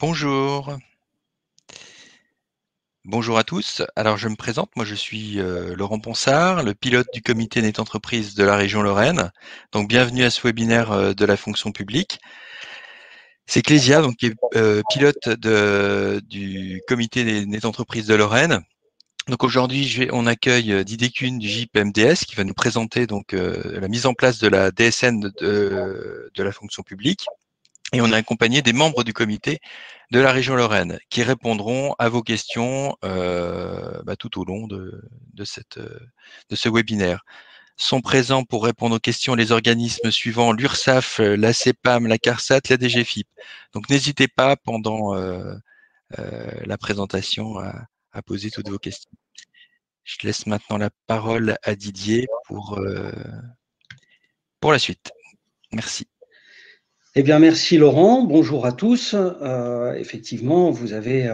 Bonjour. Bonjour à tous. Alors je me présente, moi je suis Laurent Ponsard, le pilote du comité Net Entreprise de la région Lorraine. Donc bienvenue à ce webinaire de la fonction publique. C'est Clésia, donc qui est pilote du comité des Net Entreprises de Lorraine. Donc aujourd'hui, on accueille Didier Kuhn du GIP MDS qui va nous présenter donc la mise en place de la DSN de la fonction publique. Et on est accompagné des membres du comité de la région Lorraine qui répondront à vos questions tout au long de ce webinaire. Sont présents pour répondre aux questions les organismes suivants: l'URSSAF, la CEPAM, la CARSAT, la DGFiP. Donc n'hésitez pas pendant la présentation à poser toutes vos questions. Je laisse maintenant la parole à Didier pour la suite. Merci. Eh bien, merci Laurent. Bonjour à tous. Effectivement, vous avez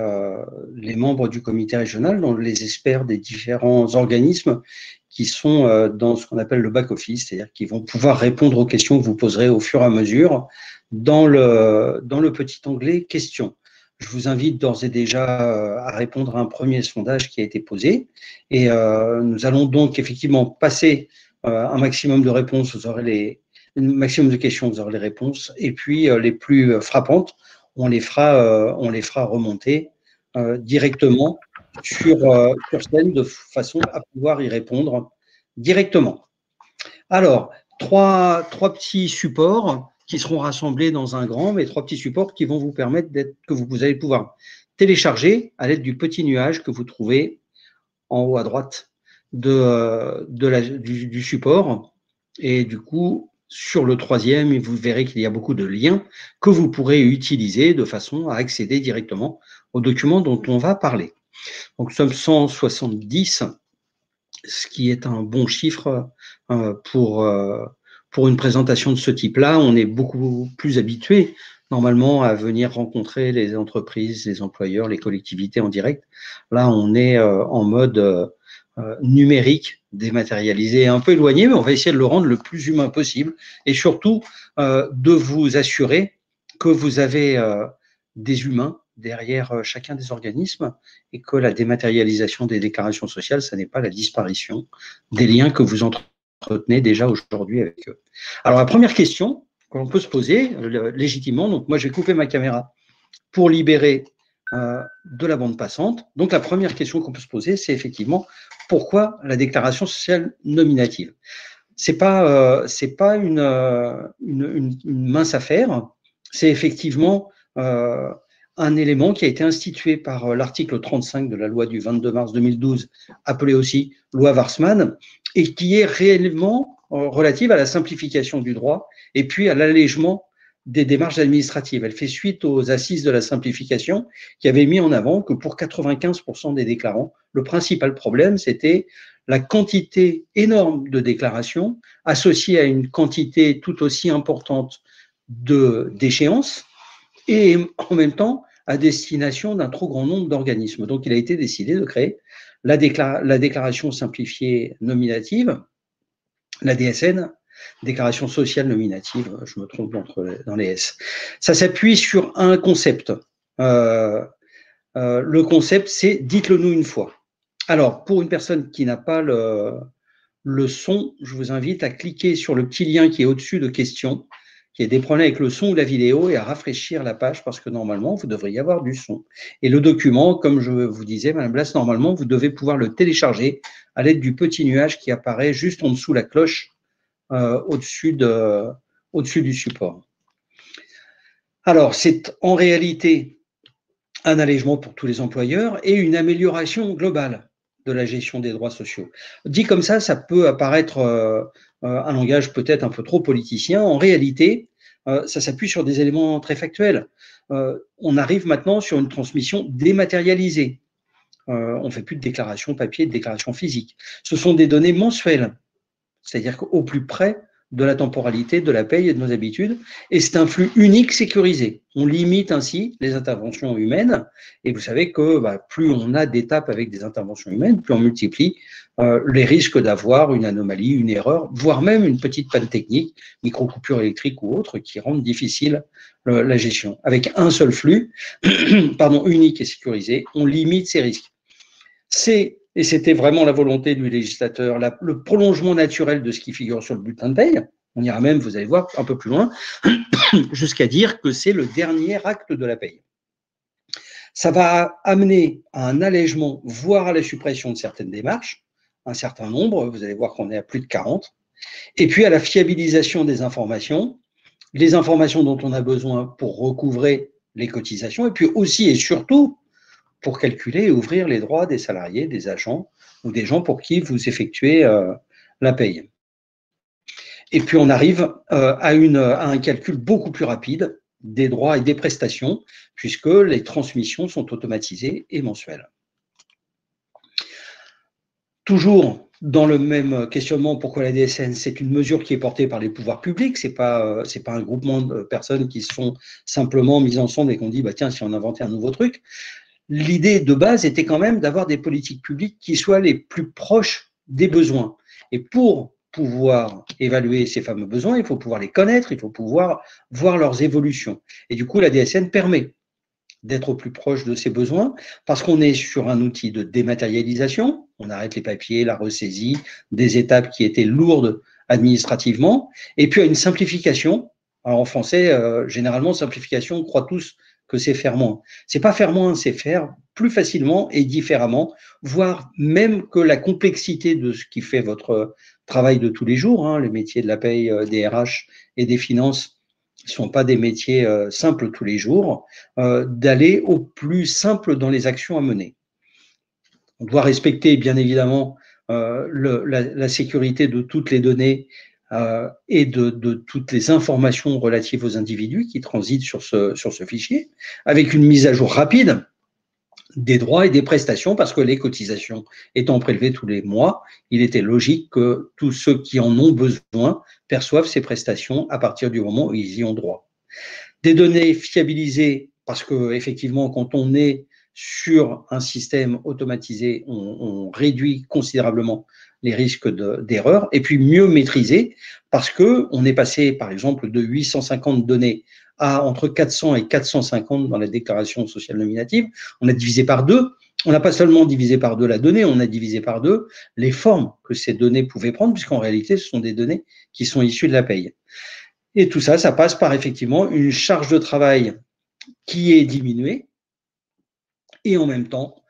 les membres du comité régional, dont les experts des différents organismes qui sont dans ce qu'on appelle le back-office, c'est-à-dire qui vont pouvoir répondre aux questions que vous poserez au fur et à mesure dans le petit onglet « Questions ». Je vous invite d'ores et déjà à répondre à un premier sondage qui a été posé. Et nous allons donc effectivement passer un maximum de réponses. Vous aurez un maximum de questions, vous aurez les réponses. Et puis, les plus frappantes, on les fera remonter directement sur scène de façon à pouvoir y répondre directement. Alors, trois petits supports qui seront rassemblés dans un grand, mais trois petits supports qui vont vous permettre que vous allez pouvoir télécharger à l'aide du petit nuage que vous trouvez en haut à droite du support. Et du coup, sur le troisième, vous verrez qu'il y a beaucoup de liens que vous pourrez utiliser de façon à accéder directement aux documents dont on va parler. Donc, nous sommes 170, ce qui est un bon chiffre pour une présentation de ce type-là. On est beaucoup plus habitué normalement à venir rencontrer les entreprises, les employeurs, les collectivités en direct. Là, on est en mode numérique, dématérialisé, un peu éloigné, mais on va essayer de le rendre le plus humain possible et surtout de vous assurer que vous avez des humains derrière chacun des organismes et que la dématérialisation des déclarations sociales, ça n'est pas la disparition des liens que vous entretenez déjà aujourd'hui avec eux. Alors, la première question que l'on peut se poser légitimement, donc moi, je vais couper ma caméra pour libérer de la bande passante. Donc, la première question qu'on peut se poser, c'est effectivement pourquoi la déclaration sociale nominative. C'est pas une mince affaire. C'est effectivement un élément qui a été institué par l'article 35 de la loi du 22 mars 2012, appelée aussi loi Warsmann, et qui est réellement relative à la simplification du droit et puis à l'allègement des démarches administratives. Elle fait suite aux assises de la simplification qui avaient mis en avant que pour 95% des déclarants, le principal problème, c'était la quantité énorme de déclarations associée à une quantité tout aussi importante d'échéances et en même temps à destination d'un trop grand nombre d'organismes. Donc, il a été décidé de créer la déclaration simplifiée nominative, la DSN, déclaration sociale nominative, je me trompe dans les S. Ça s'appuie sur un concept. Le concept, c'est « dites-le nous une fois ». Alors, pour une personne qui n'a pas le son, je vous invite à cliquer sur le petit lien qui est au-dessus de questions, qui est des problèmes avec le son ou la vidéo, et à rafraîchir la page parce que normalement, vous devriez avoir du son. Et le document, comme je vous disais, Madame Blas, normalement, vous devez pouvoir le télécharger à l'aide du petit nuage qui apparaît juste en dessous la cloche au-dessus du support. Alors, c'est en réalité un allègement pour tous les employeurs et une amélioration globale de la gestion des droits sociaux. Dit comme ça peut apparaître un langage peut-être un peu trop politicien. En réalité, ça s'appuie sur des éléments très factuels. On arrive maintenant sur une transmission dématérialisée. On ne fait plus de déclaration papier, de déclaration physique. Ce sont des données mensuelles, c'est-à-dire qu'au plus près de la temporalité, de la paye et de nos habitudes. Et c'est un flux unique sécurisé. On limite ainsi les interventions humaines. Et vous savez que plus on a d'étapes avec des interventions humaines, plus on multiplie les risques d'avoir une anomalie, une erreur, voire même une petite panne technique, micro-coupure électrique ou autre, qui rendent difficile la gestion. Avec un seul flux, unique et sécurisé, on limite ces risques. Et c'était vraiment la volonté du législateur, le prolongement naturel de ce qui figure sur le bulletin de paye. On ira même, vous allez voir, un peu plus loin, jusqu'à dire que c'est le dernier acte de la paye. Ça va amener à un allègement, voire à la suppression de certaines démarches, un certain nombre, vous allez voir qu'on est à plus de 40, et puis à la fiabilisation des informations, les informations dont on a besoin pour recouvrer les cotisations, et puis aussi et surtout pour calculer et ouvrir les droits des salariés, des agents ou des gens pour qui vous effectuez la paye. Et puis on arrive à un calcul beaucoup plus rapide des droits et des prestations, puisque les transmissions sont automatisées et mensuelles. Toujours dans le même questionnement, pourquoi la DSN? C'est une mesure qui est portée par les pouvoirs publics, c'est pas un groupement de personnes qui se sont simplement mises ensemble et qu'on dit, tiens, si on inventait un nouveau truc. L'idée de base était quand même d'avoir des politiques publiques qui soient les plus proches des besoins. Et pour pouvoir évaluer ces fameux besoins, il faut pouvoir les connaître, il faut pouvoir voir leurs évolutions. Et du coup, la DSN permet d'être au plus proche de ces besoins parce qu'on est sur un outil de dématérialisation, on arrête les papiers, la ressaisie, des étapes qui étaient lourdes administrativement, et puis à une simplification. Alors en français, généralement, simplification, on croit tous que c'est faire moins. C'est pas faire moins, c'est faire plus facilement et différemment, voire même que la complexité de ce qui fait votre travail de tous les jours, les métiers de la paye, des RH et des finances ne sont pas des métiers simples tous les jours, d'aller au plus simple dans les actions à mener. On doit respecter bien évidemment la sécurité de toutes les données et de toutes les informations relatives aux individus qui transitent sur ce fichier, avec une mise à jour rapide des droits et des prestations, parce que les cotisations étant prélevées tous les mois, il était logique que tous ceux qui en ont besoin perçoivent ces prestations à partir du moment où ils y ont droit. Des données fiabilisées, parce que effectivement, quand on est sur un système automatisé, on réduit considérablement les risques d'erreur, et puis mieux maîtrisé, parce qu'on est passé, par exemple, de 850 données à entre 400 et 450 dans la déclaration sociale nominative. On a divisé par deux. On n'a pas seulement divisé par deux la donnée, on a divisé par deux les formes que ces données pouvaient prendre, puisqu'en réalité, ce sont des données qui sont issues de la paye. Et tout ça, ça passe par effectivement une charge de travail qui est diminuée et en même temps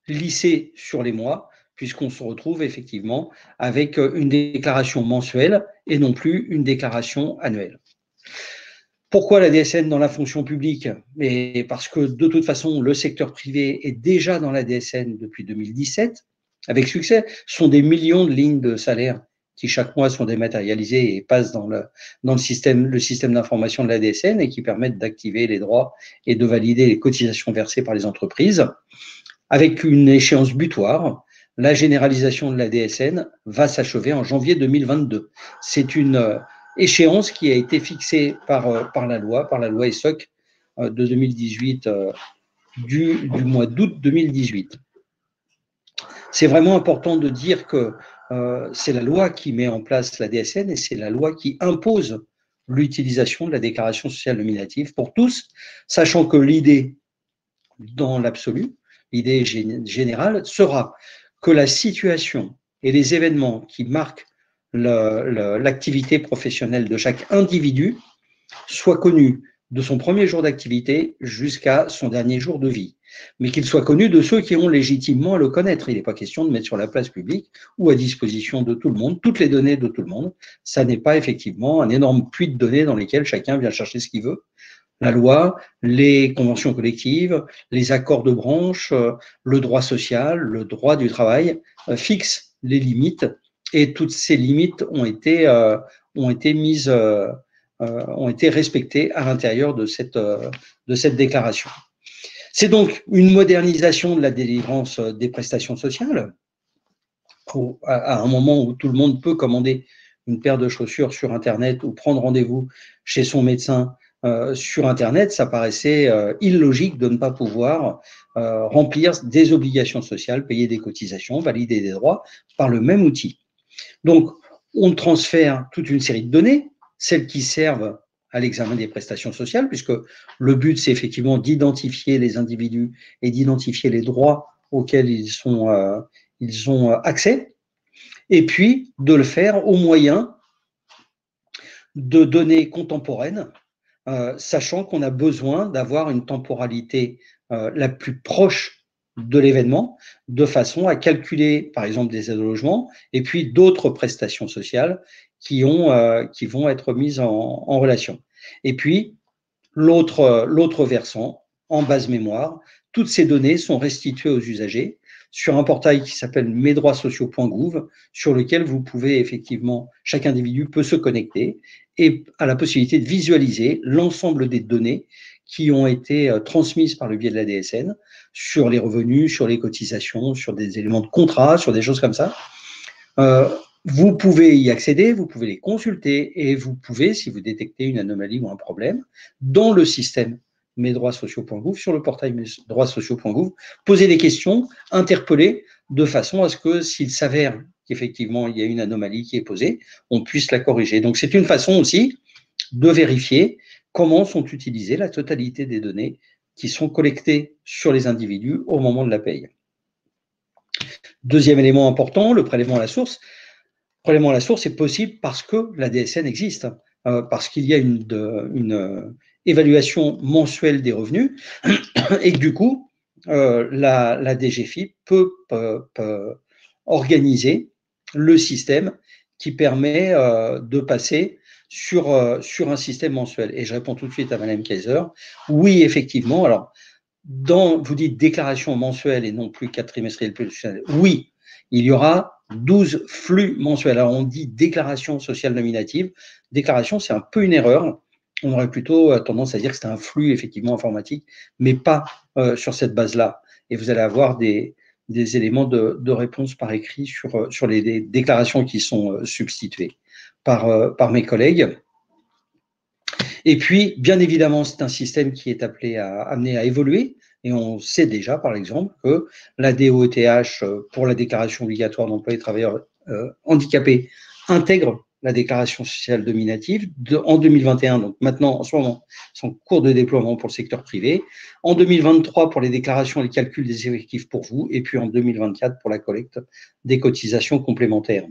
lissée sur les mois, puisqu'on se retrouve effectivement avec une déclaration mensuelle et non plus une déclaration annuelle. Pourquoi la DSN dans la fonction publique? Mais parce que de toute façon, le secteur privé est déjà dans la DSN depuis 2017, avec succès. Ce sont des millions de lignes de salaire qui chaque mois sont dématérialisées et passent dans le système d'information de la DSN et qui permettent d'activer les droits et de valider les cotisations versées par les entreprises. Avec une échéance butoir, la généralisation de la DSN va s'achever en janvier 2022. C'est une échéance qui a été fixée par la loi ESSOC de 2018, du mois d'août 2018. C'est vraiment important de dire que c'est la loi qui met en place la DSN et c'est la loi qui impose l'utilisation de la déclaration sociale nominative pour tous, sachant que l'idée, dans l'absolu, l'idée générale sera que la situation et les événements qui marquent l'activité professionnelle de chaque individu soient connus de son premier jour d'activité jusqu'à son dernier jour de vie, mais qu'il soit connu de ceux qui ont légitimement à le connaître. Il n'est pas question de mettre sur la place publique ou à disposition de tout le monde toutes les données de tout le monde. Ça n'est pas effectivement un énorme puits de données dans lesquels chacun vient chercher ce qu'il veut. La loi, les conventions collectives, les accords de branche, le droit social, le droit du travail fixent les limites et toutes ces limites ont été respectées à l'intérieur de cette déclaration. C'est donc une modernisation de la délivrance des prestations sociales à un moment où tout le monde peut commander une paire de chaussures sur Internet ou prendre rendez-vous chez son médecin sur Internet, ça paraissait illogique de ne pas pouvoir remplir des obligations sociales, payer des cotisations, valider des droits par le même outil. Donc, on transfère toute une série de données, celles qui servent à l'examen des prestations sociales, puisque le but, c'est effectivement d'identifier les individus et d'identifier les droits auxquels ils ont accès, et puis de le faire au moyen de données contemporaines, sachant qu'on a besoin d'avoir une temporalité la plus proche de l'événement, de façon à calculer, par exemple, des aides au logement, et puis d'autres prestations sociales qui vont être mises en relation. Et puis, l'autre versant, en base mémoire, toutes ces données sont restituées aux usagers sur un portail qui s'appelle mesdroitssociaux.gouv, sur lequel vous pouvez effectivement, chaque individu peut se connecter et a la possibilité de visualiser l'ensemble des données qui ont été transmises par le biais de la DSN sur les revenus, sur les cotisations, sur des éléments de contrat, sur des choses comme ça. Vous pouvez y accéder, vous pouvez les consulter et vous pouvez, si vous détectez une anomalie ou un problème, dans le système mesdroitssociaux.gouv, sur le portail mesdroitssociaux.gouv, poser des questions, interpeller de façon à ce que s'il s'avère qu'effectivement il y a une anomalie qui est posée, on puisse la corriger. Donc c'est une façon aussi de vérifier comment sont utilisées la totalité des données qui sont collectées sur les individus au moment de la paye. Deuxième élément important, le prélèvement à la source. Le prélèvement à la source est possible parce que la DSN existe, parce qu'il y a une évaluation mensuelle des revenus et que du coup, la DGFiP peut organiser le système qui permet de passer sur un système mensuel. Et je réponds tout de suite à Madame Kaiser. Oui, effectivement. Alors, vous dites déclaration mensuelle et non plus 4 trimestriels pluriannuels. Oui, il y aura 12 flux mensuels. Alors, on dit déclaration sociale nominative. Déclaration, c'est un peu une erreur. On aurait plutôt tendance à dire que c'est un flux effectivement informatique, mais pas sur cette base-là. Et vous allez avoir des éléments de réponse par écrit sur les déclarations qui sont substituées par mes collègues. Et puis, bien évidemment, c'est un système qui est amené à évoluer. Et on sait déjà, par exemple, que la DOETH, pour la déclaration obligatoire d'emploi des travailleurs handicapés, intègre la déclaration sociale nominative en 2021. Donc maintenant, en ce moment, c'est en cours de déploiement pour le secteur privé. En 2023, pour les déclarations et le calcul des effectifs pour vous. Et puis en 2024, pour la collecte des cotisations complémentaires.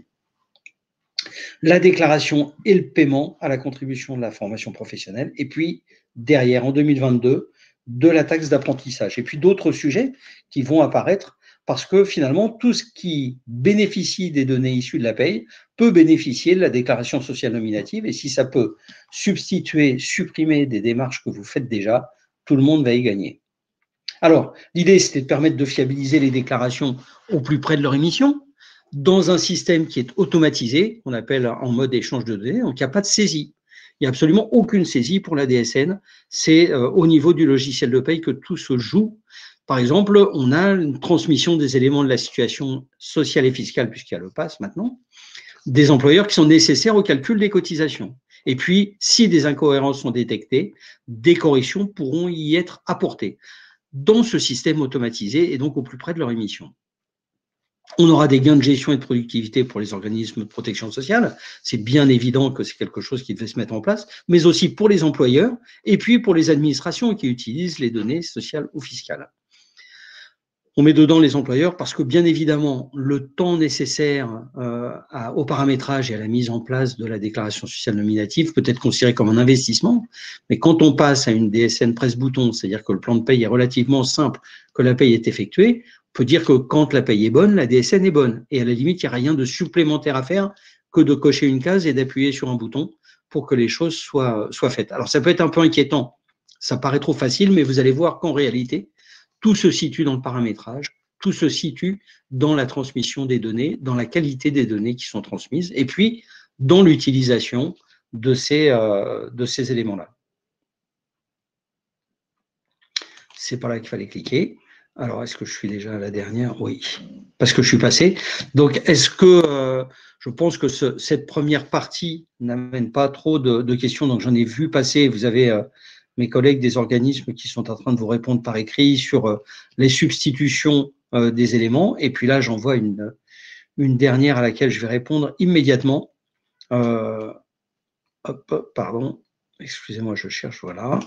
La déclaration et le paiement à la contribution de la formation professionnelle, et puis derrière, en 2022, de la taxe d'apprentissage. Et puis d'autres sujets qui vont apparaître parce que finalement, tout ce qui bénéficie des données issues de la paye peut bénéficier de la déclaration sociale nominative, et si ça peut substituer, supprimer des démarches que vous faites déjà, tout le monde va y gagner. Alors, l'idée, c'était de permettre de fiabiliser les déclarations au plus près de leur émission, dans un système qui est automatisé, qu'on appelle en mode échange de données, donc il n'y a pas de saisie. Il n'y a absolument aucune saisie pour la DSN. C'est au niveau du logiciel de paye que tout se joue. Par exemple, on a une transmission des éléments de la situation sociale et fiscale, puisqu'il y a le PASS maintenant, des employeurs qui sont nécessaires au calcul des cotisations. Et puis, si des incohérences sont détectées, des corrections pourront y être apportées dans ce système automatisé et donc au plus près de leur émission. On aura des gains de gestion et de productivité pour les organismes de protection sociale. C'est bien évident que c'est quelque chose qui devait se mettre en place, mais aussi pour les employeurs et puis pour les administrations qui utilisent les données sociales ou fiscales. On met dedans les employeurs parce que, bien évidemment, le temps nécessaire au paramétrage et à la mise en place de la déclaration sociale nominative peut être considéré comme un investissement, mais quand on passe à une DSN presse-bouton, c'est-à-dire que le plan de paye est relativement simple, que la paye est effectuée, on peut dire que quand la paye est bonne, la DSN est bonne. Et à la limite, il n'y a rien de supplémentaire à faire que de cocher une case et d'appuyer sur un bouton pour que les choses soient faites. Alors, ça peut être un peu inquiétant. Ça paraît trop facile, mais vous allez voir qu'en réalité, tout se situe dans le paramétrage, tout se situe dans la transmission des données, dans la qualité des données qui sont transmises, et puis dans l'utilisation de ces éléments-là. C'est par là qu'il fallait cliquer. Alors, est-ce que je suis déjà à la dernière? Oui, parce que je suis passé. Donc, est-ce que je pense que cette première partie n'amène pas trop de questions. Donc, j'en ai vu passer. Vous avez mes collègues des organismes qui sont en train de vous répondre par écrit sur les substitutions des éléments. Et puis là, j'en vois une dernière à laquelle je vais répondre immédiatement. Hop, pardon. Excusez-moi, je cherche. Voilà.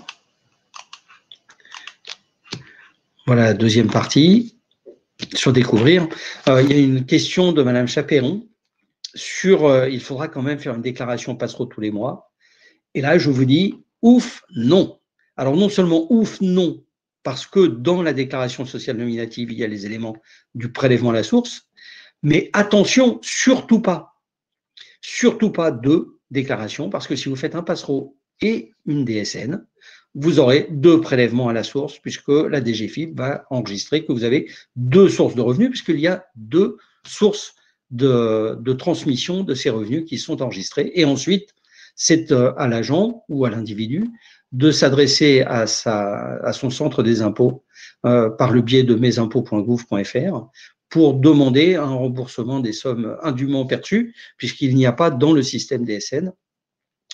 Voilà la deuxième partie. Sur découvrir. Il y a une question de Madame Chapéron sur il faudra quand même faire une déclaration passereau tous les mois. Et là, je vous dis, ouf, non. Alors, non seulement ouf, non, parce que dans la déclaration sociale nominative, il y a les éléments du prélèvement à la source, mais attention, surtout pas de déclaration, parce que si vous faites un passereau et une DSN, vous aurez 2 prélèvements à la source, puisque la DGFiP va enregistrer que vous avez 2 sources de revenus, puisqu'il y a 2 sources de transmission de ces revenus qui sont enregistrés. Et ensuite, c'est à l'agent ou à l'individu de s'adresser à son centre des impôts par le biais de mesimpôts.gouv.fr pour demander un remboursement des sommes indûment perçues, puisqu'il n'y a pas dans le système DSN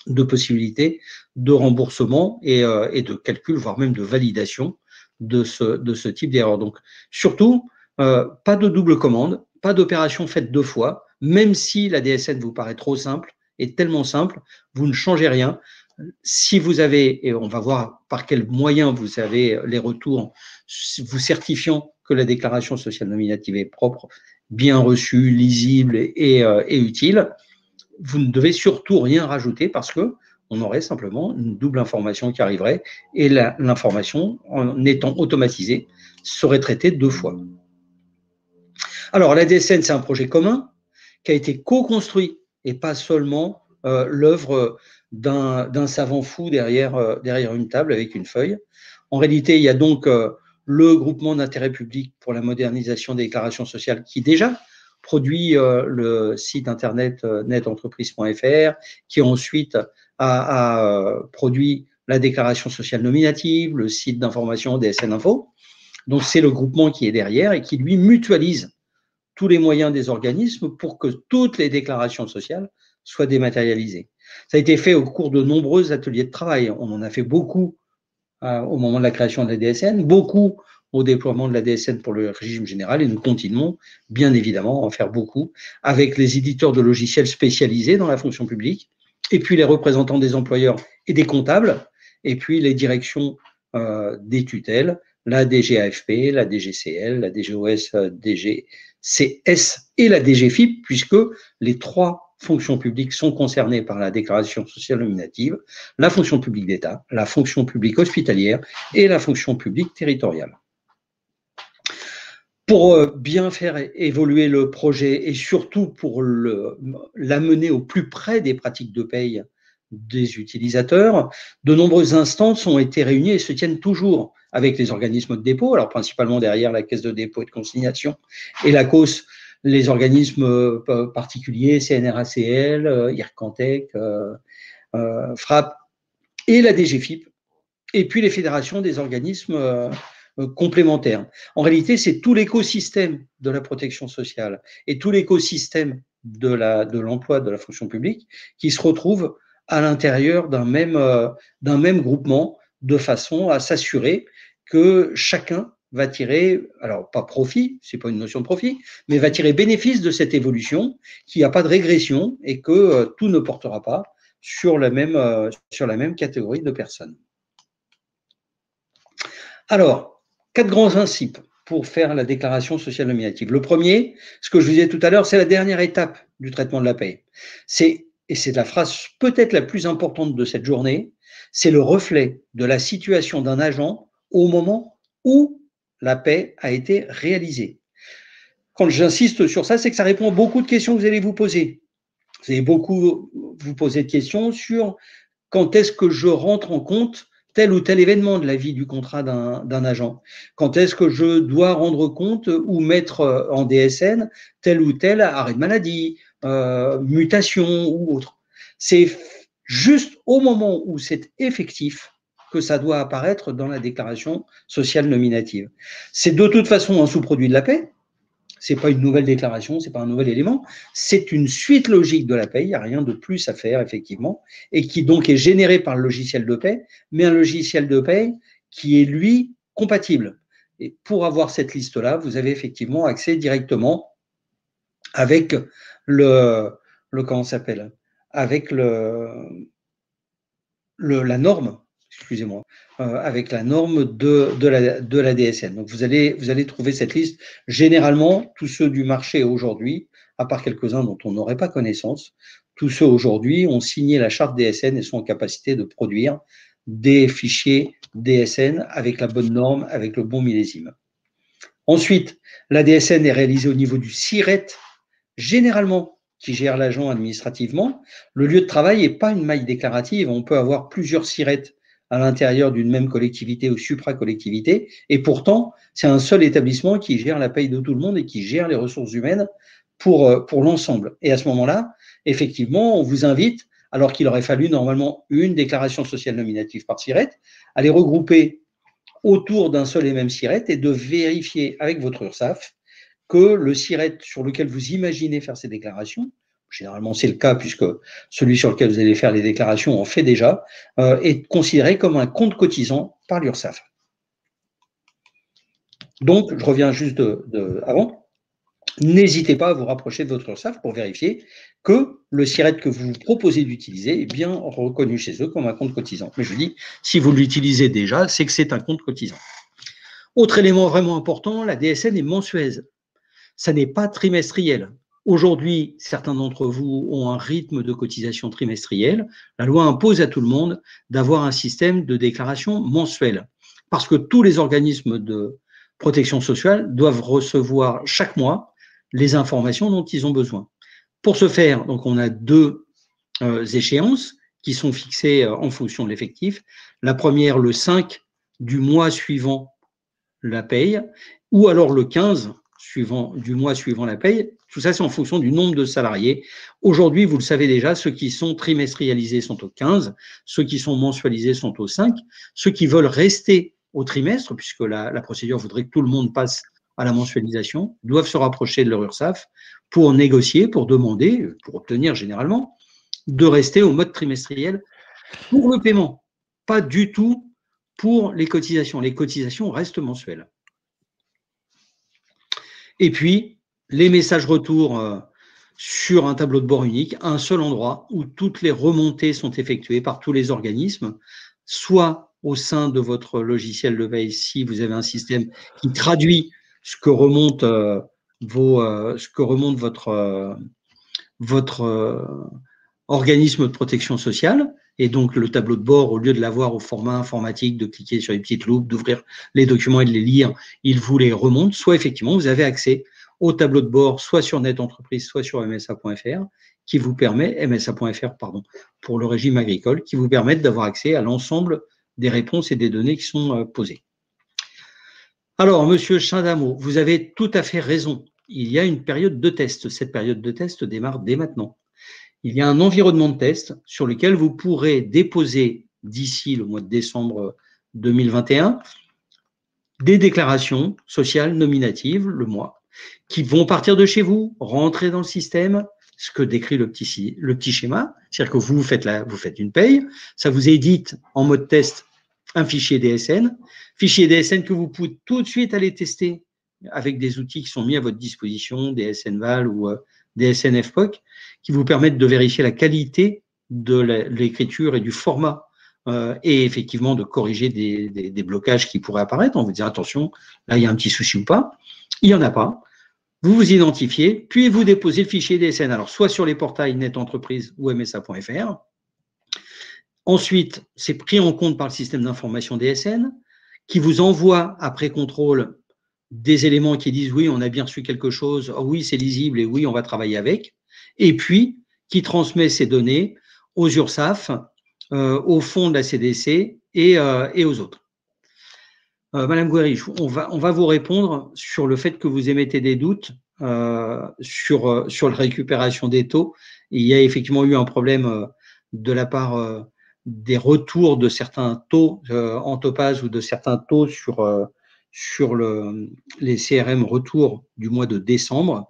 de possibilité de remboursement et de calcul, voire même de validation de ce type d'erreur. Donc, surtout, pas de double commande, pas d'opération faite 2 fois, même si la DSN vous paraît trop simple et tellement simple, vous ne changez rien. Si vous avez, et on va voir par quels moyens vous avez les retours, vous certifiant que la déclaration sociale nominative est propre, bien reçue, lisible et utile, vous ne devez surtout rien rajouter parce que on aurait simplement une double information qui arriverait et l'information, en étant automatisée, serait traitée 2 fois. Alors, la DSN, c'est un projet commun qui a été co-construit et pas seulement l'œuvre d'un savant fou derrière une table avec une feuille. En réalité, il y a donc le groupement d'intérêt public pour la modernisation des déclarations sociales qui déjà produit le site internet netentreprise.fr, qui ensuite a produit la déclaration sociale nominative, le site d'information DSN Info. Donc, c'est le groupement qui est derrière et qui, lui, mutualise tous les moyens des organismes pour que toutes les déclarations sociales soient dématérialisées. Ça a été fait au cours de nombreux ateliers de travail. On en a fait beaucoup au moment de la création de la DSN, beaucoup au déploiement de la DSN pour le régime général, et nous continuons bien évidemment à en faire beaucoup avec les éditeurs de logiciels spécialisés dans la fonction publique, et puis les représentants des employeurs et des comptables, et puis les directions des tutelles, la DGAFP, la DGCL, la DGOS, DGCS et la DGFiP, puisque les 3 fonctions publiques sont concernées par la déclaration sociale nominative, la fonction publique d'État, la fonction publique hospitalière et la fonction publique territoriale. Pour bien faire évoluer le projet et surtout pour l'amener au plus près des pratiques de paye des utilisateurs, de nombreuses instances ont été réunies et se tiennent toujours avec les organismes de dépôt, alors principalement derrière la Caisse de dépôt et de consignation et la COS, les organismes particuliers, CNRACL, IRCANTEC, FRAP et la DGFiP, et puis les fédérations des organismes complémentaires. En réalité, c'est tout l'écosystème de la protection sociale et tout l'écosystème de l'emploi de la fonction publique qui se retrouve à l'intérieur d'un même groupement de façon à s'assurer que chacun va tirer, alors pas profit, c'est pas une notion de profit, mais va tirer bénéfice de cette évolution, qu'il n'y a pas de régression et que tout ne portera pas sur la même catégorie de personnes. Alors, 4 grands principes pour faire la déclaration sociale nominative. Le premier, ce que je vous disais tout à l'heure, c'est la dernière étape du traitement de la paie. Et c'est la phrase peut-être la plus importante de cette journée, c'est le reflet de la situation d'un agent au moment où la paie a été réalisée. Quand j'insiste sur ça, c'est que ça répond à beaucoup de questions que vous allez vous poser. Vous allez beaucoup vous poser de questions sur quand est-ce que je rentre en compte tel ou tel événement de la vie du contrat d'un agent. Quand est-ce que je dois rendre compte ou mettre en DSN tel ou tel arrêt de maladie, mutation ou autre. C'est juste au moment où c'est effectif que ça doit apparaître dans la déclaration sociale nominative. C'est de toute façon un sous-produit de la paie. Ce n'est pas une nouvelle déclaration, ce n'est pas un nouvel élément. C'est une suite logique de la paie. Il n'y a rien de plus à faire, effectivement, et qui donc est généré par le logiciel de paie, mais un logiciel de paie qui est, lui, compatible. Et pour avoir cette liste-là, vous avez effectivement accès directement avec comment s'appelle, avec la norme, excusez-moi, avec la norme de la DSN. Donc, vous allez trouver cette liste. Généralement, tous ceux du marché aujourd'hui, à part quelques-uns dont on n'aurait pas connaissance, tous ceux aujourd'hui ont signé la charte DSN et sont en capacité de produire des fichiers DSN avec la bonne norme, avec le bon millésime. Ensuite, la DSN est réalisée au niveau du SIRET, généralement, qui gère l'agent administrativement. Le lieu de travail n'est pas une maille déclarative. On peut avoir plusieurs SIRET à l'intérieur d'une même collectivité ou supra-collectivité, et pourtant, c'est un seul établissement qui gère la paye de tout le monde et qui gère les ressources humaines pour l'ensemble. Et à ce moment-là, effectivement, on vous invite, alors qu'il aurait fallu normalement une déclaration sociale nominative par SIRET, à les regrouper autour d'un seul et même SIRET et de vérifier avec votre URSSAF que le SIRET sur lequel vous imaginez faire ces déclarations, généralement c'est le cas puisque celui sur lequel vous allez faire les déclarations en fait déjà, est considéré comme un compte cotisant par l'URSSAF. Donc, je reviens juste avant, n'hésitez pas à vous rapprocher de votre URSSAF pour vérifier que le SIRET que vous proposez d'utiliser est bien reconnu chez eux comme un compte cotisant. Mais je dis, si vous l'utilisez déjà, c'est que c'est un compte cotisant. Autre élément vraiment important, la DSN est mensuelle. Ça n'est pas trimestriel. Aujourd'hui, certains d'entre vous ont un rythme de cotisation trimestriel. La loi impose à tout le monde d'avoir un système de déclaration mensuelle parce que tous les organismes de protection sociale doivent recevoir chaque mois les informations dont ils ont besoin. Pour ce faire, donc on a deux échéances qui sont fixées en fonction de l'effectif. La première, le 5 du mois suivant la paye, ou alors le 15 du mois suivant la paye. Tout ça, c'est en fonction du nombre de salariés. Aujourd'hui, vous le savez déjà, ceux qui sont trimestrialisés sont au 15, ceux qui sont mensualisés sont au 5, ceux qui veulent rester au trimestre, puisque la procédure voudrait que tout le monde passe à la mensualisation, doivent se rapprocher de leur URSSAF pour négocier, pour demander, pour obtenir généralement, de rester au mode trimestriel pour le paiement, pas du tout pour les cotisations. Les cotisations restent mensuelles. Et puis, les messages retour sur un tableau de bord unique, un seul endroit où toutes les remontées sont effectuées par tous les organismes, soit au sein de votre logiciel de paye, si vous avez un système qui traduit ce que remonte, votre organisme de protection sociale, et donc le tableau de bord, au lieu de l'avoir au format informatique, de cliquer sur les petites loupes, d'ouvrir les documents et de les lire, il vous les remonte, soit effectivement vous avez accès au tableau de bord, soit sur Net Entreprise, soit sur msa.fr, qui vous permet, msa.fr, pardon, pour le régime agricole, qui vous permettent d'avoir accès à l'ensemble des réponses et des données qui sont posées. Alors, Monsieur Chindamo, vous avez tout à fait raison. Il y a une période de test. Cette période de test démarre dès maintenant. Il y a un environnement de test sur lequel vous pourrez déposer d'ici le mois de décembre 2021 des déclarations sociales nominatives le mois qui vont partir de chez vous, rentrer dans le système, ce que décrit le petit schéma, c'est-à-dire que vous faites une paye, ça vous édite en mode test un fichier DSN que vous pouvez tout de suite aller tester avec des outils qui sont mis à votre disposition, DSN-Val ou DSN-FPOC, qui vous permettent de vérifier la qualité de l'écriture et du format et effectivement de corriger des blocages qui pourraient apparaître. On vous dit attention, là il y a un petit souci ou pas. Il n'y en a pas. Vous vous identifiez, puis vous déposez le fichier DSN. Alors, soit sur les portails Net Entreprise ou msa.fr. Ensuite, c'est pris en compte par le système d'information DSN qui vous envoie après contrôle des éléments qui disent oui, on a bien reçu quelque chose, oh, oui, c'est lisible et oui, on va travailler avec. Et puis, qui transmet ces données aux URSSAF, au fond de la CDC et aux autres. Madame Gouérich, on va vous répondre sur le fait que vous émettez des doutes sur la récupération des taux. Il y a effectivement eu un problème de la part des retours de certains taux en topage ou de certains taux sur les CRM retours du mois de décembre.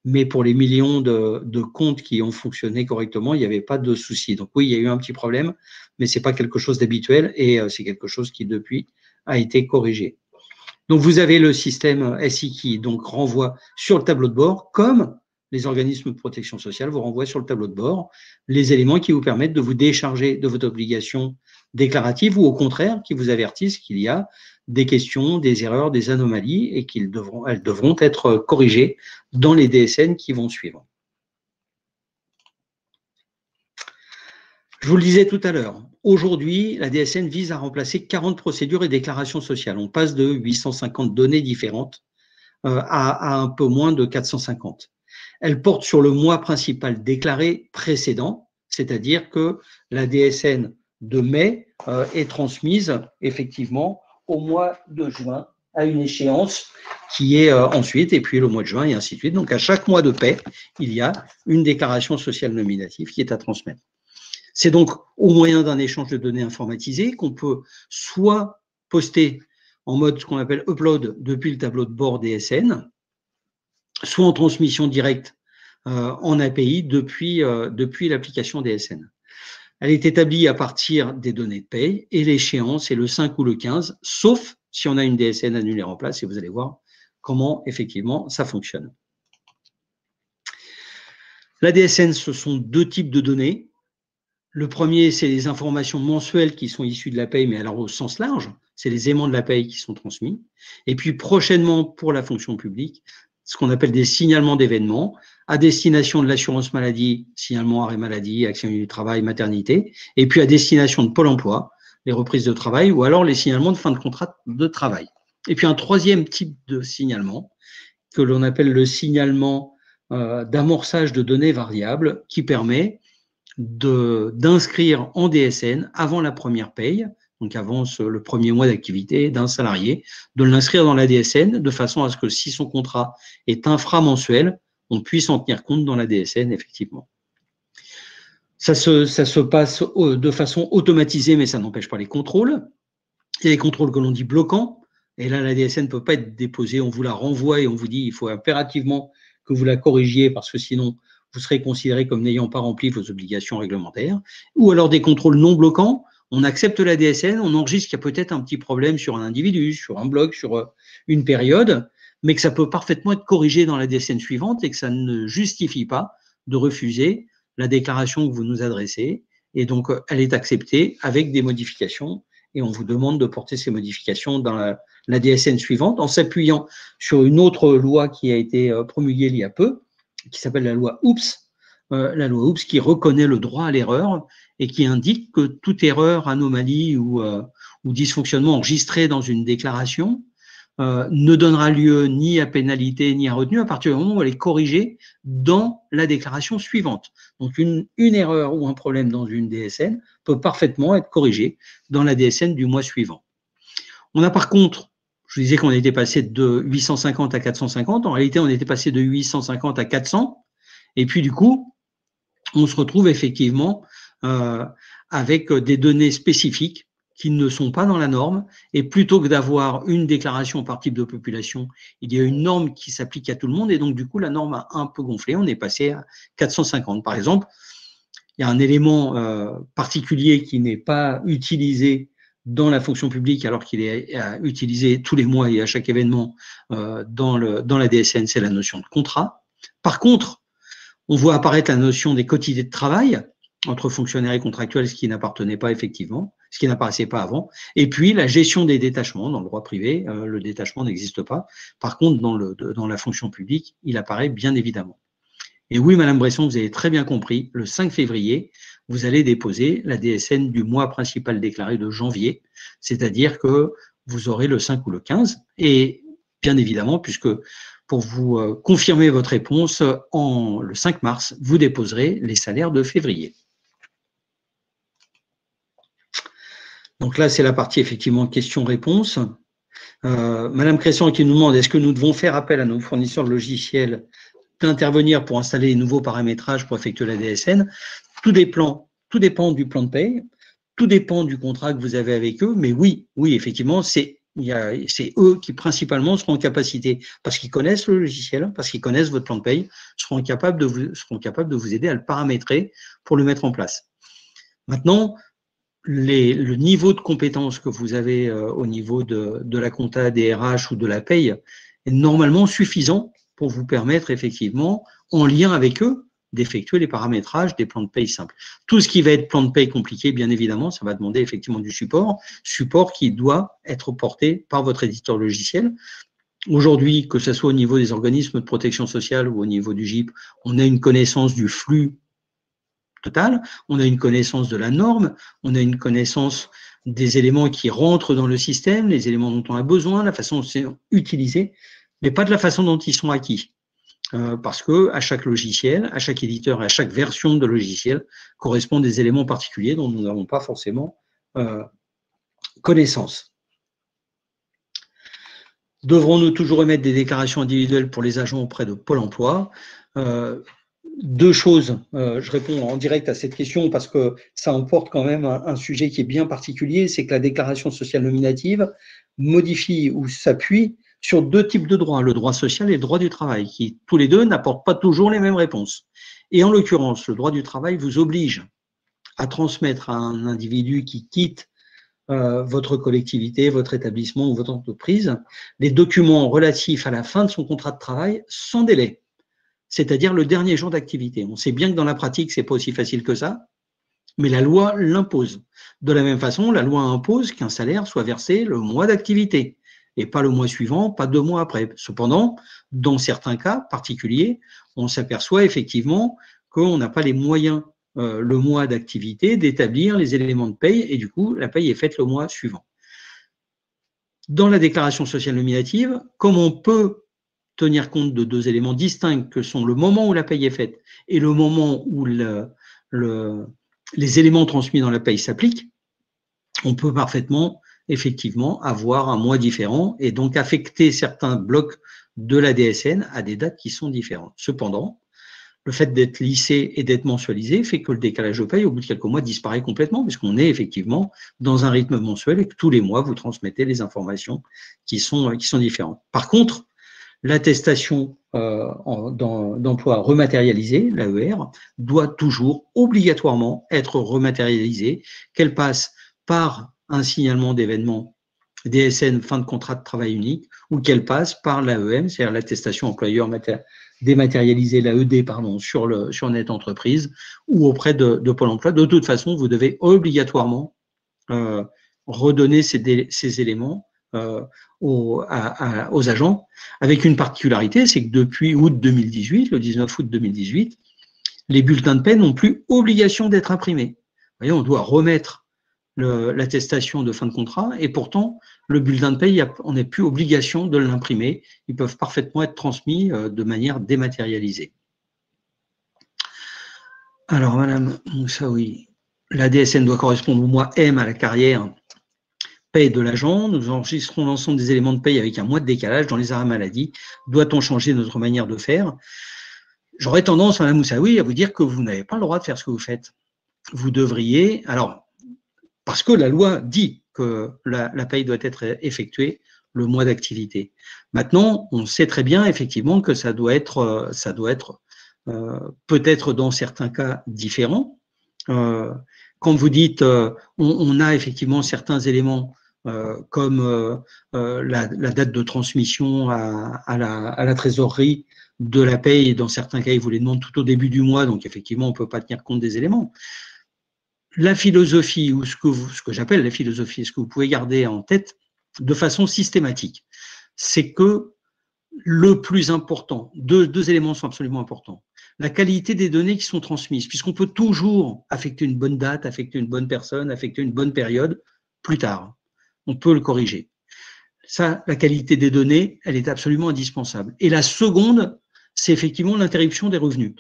Mais pour les millions de comptes qui ont fonctionné correctement, il n'y avait pas de souci. Donc oui, il y a eu un petit problème, mais ce n'est pas quelque chose d'habituel et c'est quelque chose qui, depuis, a été corrigé. Donc vous avez le système SI qui donc renvoie sur le tableau de bord, comme les organismes de protection sociale vous renvoient sur le tableau de bord les éléments qui vous permettent de vous décharger de votre obligation déclarative ou au contraire qui vous avertissent qu'il y a des questions, des erreurs, des anomalies et qu'elles devront être corrigées dans les DSN qui vont suivre. Je vous le disais tout à l'heure, aujourd'hui, la DSN vise à remplacer 40 procédures et déclarations sociales. On passe de 850 données différentes à un peu moins de 450. Elle porte sur le mois principal déclaré précédent, c'est-à-dire que la DSN de mai est transmise effectivement au mois de juin à une échéance qui est ensuite, et puis le mois de juin et ainsi de suite. Donc à chaque mois de paie, il y a une déclaration sociale nominative qui est à transmettre. C'est donc au moyen d'un échange de données informatisé qu'on peut soit poster en mode ce qu'on appelle upload depuis le tableau de bord DSN, soit en transmission directe en API depuis l'application DSN. Elle est établie à partir des données de paye et l'échéance est le 5 ou le 15, sauf si on a une DSN annulaire en place et vous allez voir comment effectivement ça fonctionne. La DSN, ce sont deux types de données. Le premier, c'est les informations mensuelles qui sont issues de la paye, mais alors au sens large, c'est les aimants de la paye qui sont transmis. Et puis prochainement, pour la fonction publique, ce qu'on appelle des signalements d'événements à destination de l'assurance maladie, signalement arrêt maladie, accident du travail, maternité, et puis à destination de Pôle emploi, les reprises de travail, ou alors les signalements de fin de contrat de travail. Et puis un troisième type de signalement, que l'on appelle le signalement d'amorçage de données variables, qui permet d'inscrire en DSN avant la première paye, donc avant le premier mois d'activité d'un salarié, de l'inscrire dans la DSN de façon à ce que si son contrat est inframensuel, on puisse en tenir compte dans la DSN, effectivement. Ça se passe de façon automatisée, mais ça n'empêche pas les contrôles. Il y a les contrôles que l'on dit bloquants, et là, la DSN ne peut pas être déposée, on vous la renvoie et on vous dit il faut impérativement que vous la corrigiez parce que sinon, vous serez considéré comme n'ayant pas rempli vos obligations réglementaires. Ou alors des contrôles non bloquants, on accepte la DSN, on enregistre qu'il y a peut-être un petit problème sur un individu, sur un bloc, sur une période, mais que ça peut parfaitement être corrigé dans la DSN suivante et que ça ne justifie pas de refuser la déclaration que vous nous adressez. Et donc, elle est acceptée avec des modifications et on vous demande de porter ces modifications dans la DSN suivante en s'appuyant sur une autre loi qui a été promulguée il y a peu, qui s'appelle la loi OOPS qui reconnaît le droit à l'erreur et qui indique que toute erreur, anomalie ou dysfonctionnement enregistré dans une déclaration ne donnera lieu ni à pénalité ni à retenue à partir du moment où elle est corrigée dans la déclaration suivante. Donc une erreur ou un problème dans une DSN peut parfaitement être corrigé dans la DSN du mois suivant. On a par contre, je disais qu'on était passé de 850 à 450, en réalité on était passé de 850 à 400, et puis du coup, on se retrouve effectivement avec des données spécifiques qui ne sont pas dans la norme, et plutôt que d'avoir une déclaration par type de population, il y a une norme qui s'applique à tout le monde, et donc du coup la norme a un peu gonflé, on est passé à 450. Par exemple, il y a un élément particulier qui n'est pas utilisé dans la fonction publique alors qu'il est utilisé tous les mois et à chaque événement dans la DSN, c'est la notion de contrat. Par contre, on voit apparaître la notion des quotités de travail entre fonctionnaires et contractuels, ce qui n'appartenait pas effectivement, ce qui n'apparaissait pas avant. Et puis, la gestion des détachements. Dans le droit privé, le détachement n'existe pas. Par contre, dans la fonction publique, il apparaît bien évidemment. Et oui, Madame Bresson, vous avez très bien compris, le 5 février, vous allez déposer la DSN du mois principal déclaré de janvier, c'est-à-dire que vous aurez le 5 ou le 15. Et bien évidemment, puisque pour vous confirmer votre réponse, le 5 mars, vous déposerez les salaires de février. Donc là, c'est la partie effectivement questions-réponses. Madame Cresson qui nous demande, est-ce que nous devons faire appel à nos fournisseurs de logiciels d'intervenir pour installer les nouveaux paramétrages pour effectuer la DSN? Tout dépend du plan de paye. tout dépend du contrat que vous avez avec eux, mais oui, effectivement, c'est eux qui principalement seront en capacité, parce qu'ils connaissent le logiciel, parce qu'ils connaissent votre plan de paye, seront capables de vous aider à le paramétrer pour le mettre en place. Maintenant, le niveau de compétence que vous avez au niveau de la compta, des RH ou de la paye est normalement suffisant pour vous permettre effectivement, en lien avec eux, d'effectuer les paramétrages des plans de paye simples. Tout ce qui va être plan de paye compliqué, bien évidemment, ça va demander effectivement du support qui doit être porté par votre éditeur logiciel. Aujourd'hui, que ce soit au niveau des organismes de protection sociale ou au niveau du GIP, on a une connaissance du flux total, on a une connaissance de la norme, on a une connaissance des éléments qui rentrent dans le système, les éléments dont on a besoin, la façon dont c'est utilisé, mais pas de la façon dont ils sont acquis. Parce que à chaque logiciel, à chaque éditeur, à chaque version de logiciel correspondent des éléments particuliers dont nous n'avons pas forcément connaissance. Devrons-nous toujours émettre des déclarations individuelles pour les agents auprès de Pôle emploi? Deux choses, je réponds en direct à cette question parce que ça emporte quand même un sujet qui est bien particulier, c'est que la déclaration sociale nominative modifie ou s'appuie sur deux types de droits, le droit social et le droit du travail, qui tous les deux n'apportent pas toujours les mêmes réponses. Et en l'occurrence, le droit du travail vous oblige à transmettre à un individu qui quitte votre collectivité, votre établissement ou votre entreprise, les documents relatifs à la fin de son contrat de travail sans délai, c'est-à-dire le dernier jour d'activité. On sait bien que dans la pratique, c'est pas aussi facile que ça, mais la loi l'impose. De la même façon, la loi impose qu'un salaire soit versé le mois d'activité, et pas le mois suivant, pas 2 mois après. Cependant, dans certains cas particuliers, on s'aperçoit effectivement qu'on n'a pas les moyens le mois d'activité d'établir les éléments de paye, et du coup, la paye est faite le mois suivant. Dans la déclaration sociale nominative, comme on peut tenir compte de deux éléments distincts que sont le moment où la paye est faite et le moment où les éléments transmis dans la paye s'appliquent, on peut parfaitement, effectivement, avoir un mois différent et donc affecter certains blocs de la DSN à des dates qui sont différentes. Cependant, le fait d'être lissé et d'être mensualisé fait que le décalage de paye, au bout de quelques mois, disparaît complètement, puisqu'on est effectivement dans un rythme mensuel et que tous les mois, vous transmettez les informations qui sont différentes. Par contre, l'attestation d'emploi rematérialisée, l'AER, doit toujours obligatoirement être rematérialisée, qu'elle passe par un signalement d'événement DSN fin de contrat de travail unique ou qu'elle passe par l'AEM, c'est-à-dire l'attestation employeur dématérialisée, l'AED, sur Net Entreprise ou auprès de Pôle emploi. De toute façon, vous devez obligatoirement redonner ces éléments aux agents, avec une particularité, c'est que depuis août 2018, le 19 août 2018, les bulletins de paie n'ont plus obligation d'être imprimés. Vous voyez, on doit remettre l'attestation de fin de contrat et pourtant, le bulletin de paie, on n'a plus obligation de l'imprimer. Ils peuvent parfaitement être transmis de manière dématérialisée. Alors, Madame Moussaoui, la DSN doit correspondre au mois M à la carrière paye de l'agent. Nous enregistrons l'ensemble des éléments de paye avec un mois de décalage dans les arrêts maladie. Doit-on changer notre manière de faire? J'aurais tendance, Madame Moussaoui, à vous dire que vous n'avez pas le droit de faire ce que vous faites. Vous devriez, alors, parce que la loi dit que la paye doit être effectuée le mois d'activité. Maintenant, on sait très bien effectivement que ça doit être peut-être dans certains cas différent. Quand vous dites on a effectivement certains éléments comme la date de transmission à la trésorerie de la paye, et dans certains cas, ils vous les demandent tout au début du mois, donc effectivement, on ne peut pas tenir compte des éléments. La philosophie, ou ce que j'appelle la philosophie, ce que vous pouvez garder en tête de façon systématique, c'est que le plus important, deux éléments sont absolument importants. La qualité des données qui sont transmises, puisqu'on peut toujours affecter une bonne date, affecter une bonne personne, affecter une bonne période plus tard. On peut le corriger. Ça, la qualité des données, elle est absolument indispensable. Et la seconde, c'est effectivement l'interruption des revenus.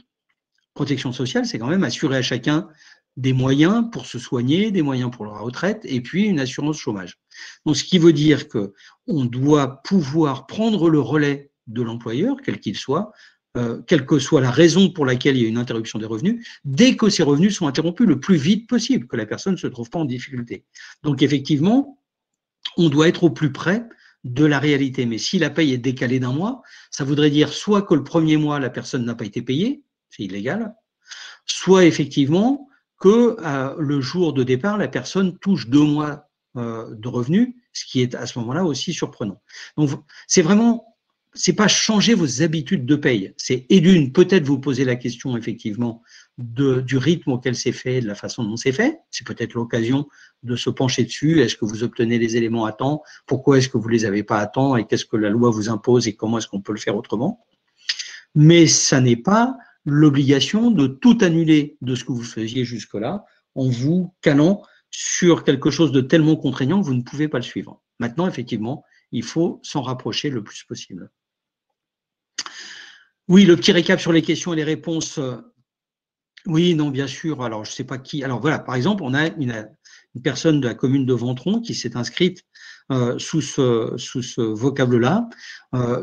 Protection sociale, c'est quand même assurer à chacun des moyens pour se soigner, des moyens pour la retraite et puis une assurance chômage. Donc, ce qui veut dire qu'on doit pouvoir prendre le relais de l'employeur, quel qu'il soit, quelle que soit la raison pour laquelle il y a une interruption des revenus, dès que ces revenus sont interrompus le plus vite possible, que la personne ne se trouve pas en difficulté. Donc effectivement, on doit être au plus près de la réalité. Mais si la paye est décalée d'un mois, ça voudrait dire soit que le premier mois, la personne n'a pas été payée, c'est illégal, soit effectivement que le jour de départ, la personne touche 2 mois de revenus, ce qui est à ce moment-là aussi surprenant. Donc c'est vraiment, c'est pas changer vos habitudes de paye, c'est et d'une, peut-être vous poser la question effectivement du rythme auquel c'est fait, de la façon dont c'est fait. C'est peut-être l'occasion de se pencher dessus. Est-ce que vous obtenez les éléments à temps? Pourquoi est-ce que vous les avez pas à temps? Et qu'est-ce que la loi vous impose et comment est-ce qu'on peut le faire autrement? Mais ça n'est pas l'obligation de tout annuler de ce que vous faisiez jusque-là en vous calant sur quelque chose de tellement contraignant que vous ne pouvez pas le suivre. Maintenant, effectivement, il faut s'en rapprocher le plus possible. Oui, le petit récap sur les questions et les réponses. Oui, non, bien sûr. Alors, je ne sais pas qui. Alors, voilà, par exemple, on a une personne de la commune de Ventron qui s'est inscrite sous ce vocable-là.